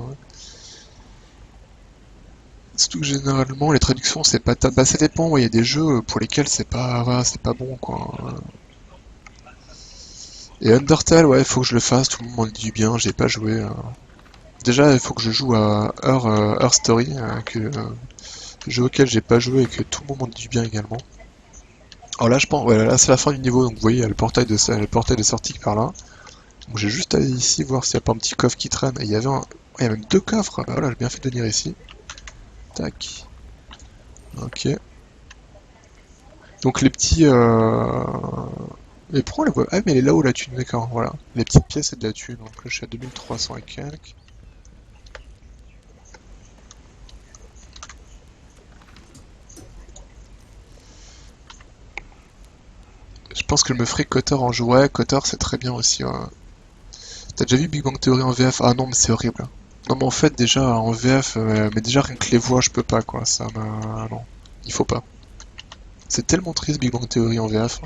[SPEAKER 1] Surtout que généralement, les traductions, c'est pas top. Bah, ça dépend, ouais, il y a des jeux pour lesquels c'est pas, voilà, c'est pas bon, quoi. Et Undertale, ouais, faut que je le fasse, tout le monde m'en dit du bien, j'ai pas joué. Déjà, il faut que je joue à Her Story, jeu auquel j'ai pas joué et que tout le monde m'en dit du bien également. Alors là, je pense, ouais, là c'est la fin du niveau, donc vous voyez, il y a le portail de sortie par là. Donc j'ai juste à aller ici voir s'il n'y a pas un petit coffre qui traîne. Et il y avait un, ouais, il y a même deux coffres. Bah voilà, j'ai bien fait de venir ici. Tac. Ok. Donc les petits, mais pourquoi on la voit? Ah, mais elle est là-haut la thune, d'accord, voilà. Les petites pièces, c'est de la thune, donc là je suis à 2300 et quelques. Je pense que je me ferai Kotor en jeu. Ouais, Kotor c'est très bien aussi. Ouais. T'as déjà vu Big Bang Theory en VF? Ah non, mais c'est horrible. Non, mais en fait, déjà en VF, mais déjà rien que les voix, je peux pas quoi. Ça m'a. Non, il faut pas. C'est tellement triste Big Bang Theory en VF.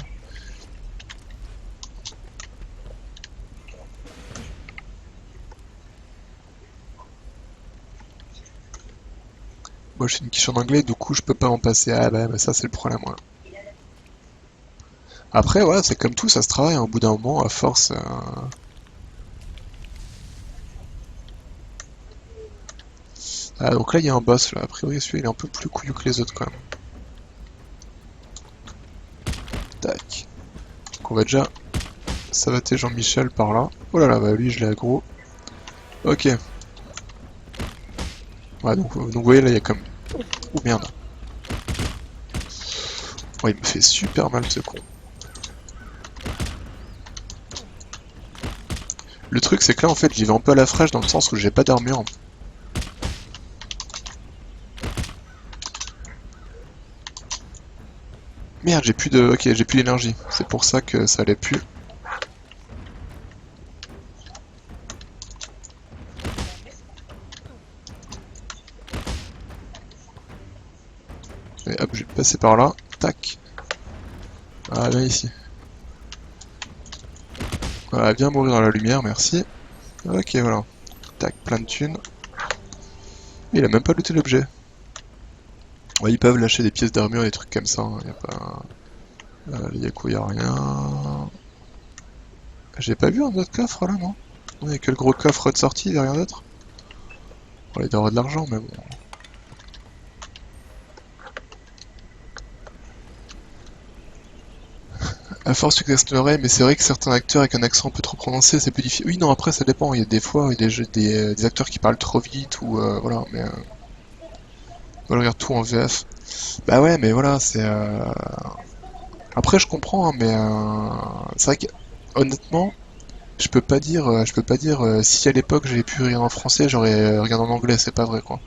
[SPEAKER 1] Moi je suis une quiche en anglais, du coup je peux pas en passer. Ah bah, ça c'est le problème, ouais. Après, voilà, c'est comme tout, ça se travaille, hein, au bout d'un moment, à force. Ah, donc là, il y a un boss, là. A priori, celui-là, il est un peu plus couillu que les autres, quand même. Tac. Donc on va déjà savater Jean-Michel par là. Oh là là, bah lui, je l'ai aggro. Ok. Ouais, donc vous voyez, là, il y a comme... Oh merde. Ouais, il me fait super mal, ce con. Le truc, c'est que là, en fait, j'y vais un peu à la fraîche, dans le sens où j'ai pas d'armure. Merde, j'ai plus de... Ok, j'ai plus d'énergie. C'est pour ça que ça allait plus. Et hop, je vais passer par là. Tac. Ah, viens ici. Voilà, viens mourir dans la lumière, merci. Ok, voilà. Tac, plein de thunes. Il a même pas looté l'objet. Ouais, ils peuvent lâcher des pièces d'armure, des trucs comme ça, hein, y a pas... y a quoi, y a rien... J'ai pas vu un autre coffre là, non? Il y a que le gros coffre de sortie, y a rien d'autre? Bon, il doit y avoir de l'argent, mais bon... À force tu questionnerais, mais c'est vrai que certains acteurs avec un accent un peu trop prononcé, c'est plus difficile. Oui, non, après ça dépend, il y a des fois, il y a des acteurs qui parlent trop vite, ou voilà, mais... voilà, regarde tout en VF. Bah ouais, mais voilà, c'est... Après je comprends, hein, mais... c'est vrai que, honnêtement... je peux pas dire si à l'époque j'avais pu regarder en français, j'aurais regardé en anglais, c'est pas vrai quoi.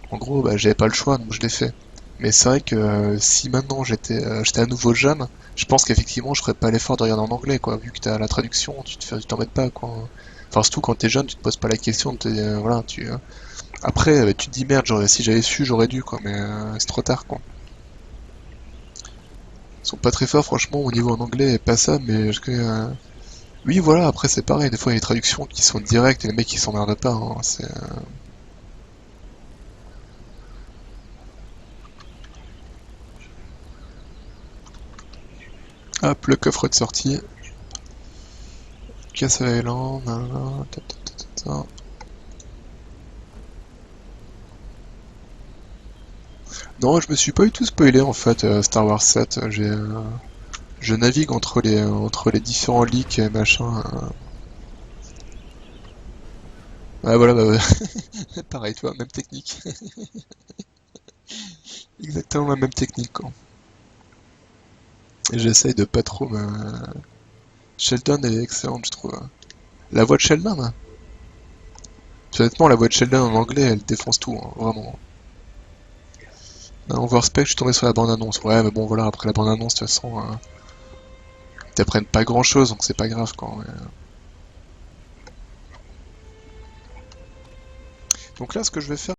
[SPEAKER 1] En gros, bah, j'avais pas le choix, donc je l'ai fait. Mais c'est vrai que si maintenant j'étais à nouveau jeune, je pense qu'effectivement je ferais pas l'effort de regarder en anglais quoi, vu que t'as la traduction, tu t'embêtes pas quoi. Enfin surtout quand t'es jeune, tu te poses pas la question, voilà, après tu te dis merde, si j'avais su, j'aurais dû quoi, mais c'est trop tard quoi. Ils sont pas très forts franchement au niveau en anglais, pas ça, mais oui, voilà, après c'est pareil, des fois il y a des traductions qui sont directes et les mecs ils s'emmerdent pas, hein, Hop, le coffre de sortie, Castle Island, nanana, ta. Non, je me suis pas du tout spoilé en fait, Star Wars 7, je navigue entre les différents leaks et machin. Ah voilà, bah, pareil toi, même technique. Exactement la même technique quoi. Et j'essaye de pas trop me... Sheldon elle est excellente je trouve. La voix de Sheldon? Honnêtement, la voix de Sheldon en anglais, elle défonce tout, hein, vraiment. Non, Overspec, je suis tombé sur la bande-annonce. Ouais, mais bon, voilà, après la bande-annonce, de toute façon, ils t'apprennent pas grand-chose, donc c'est pas grave, quoi. Ouais. Donc là, ce que je vais faire,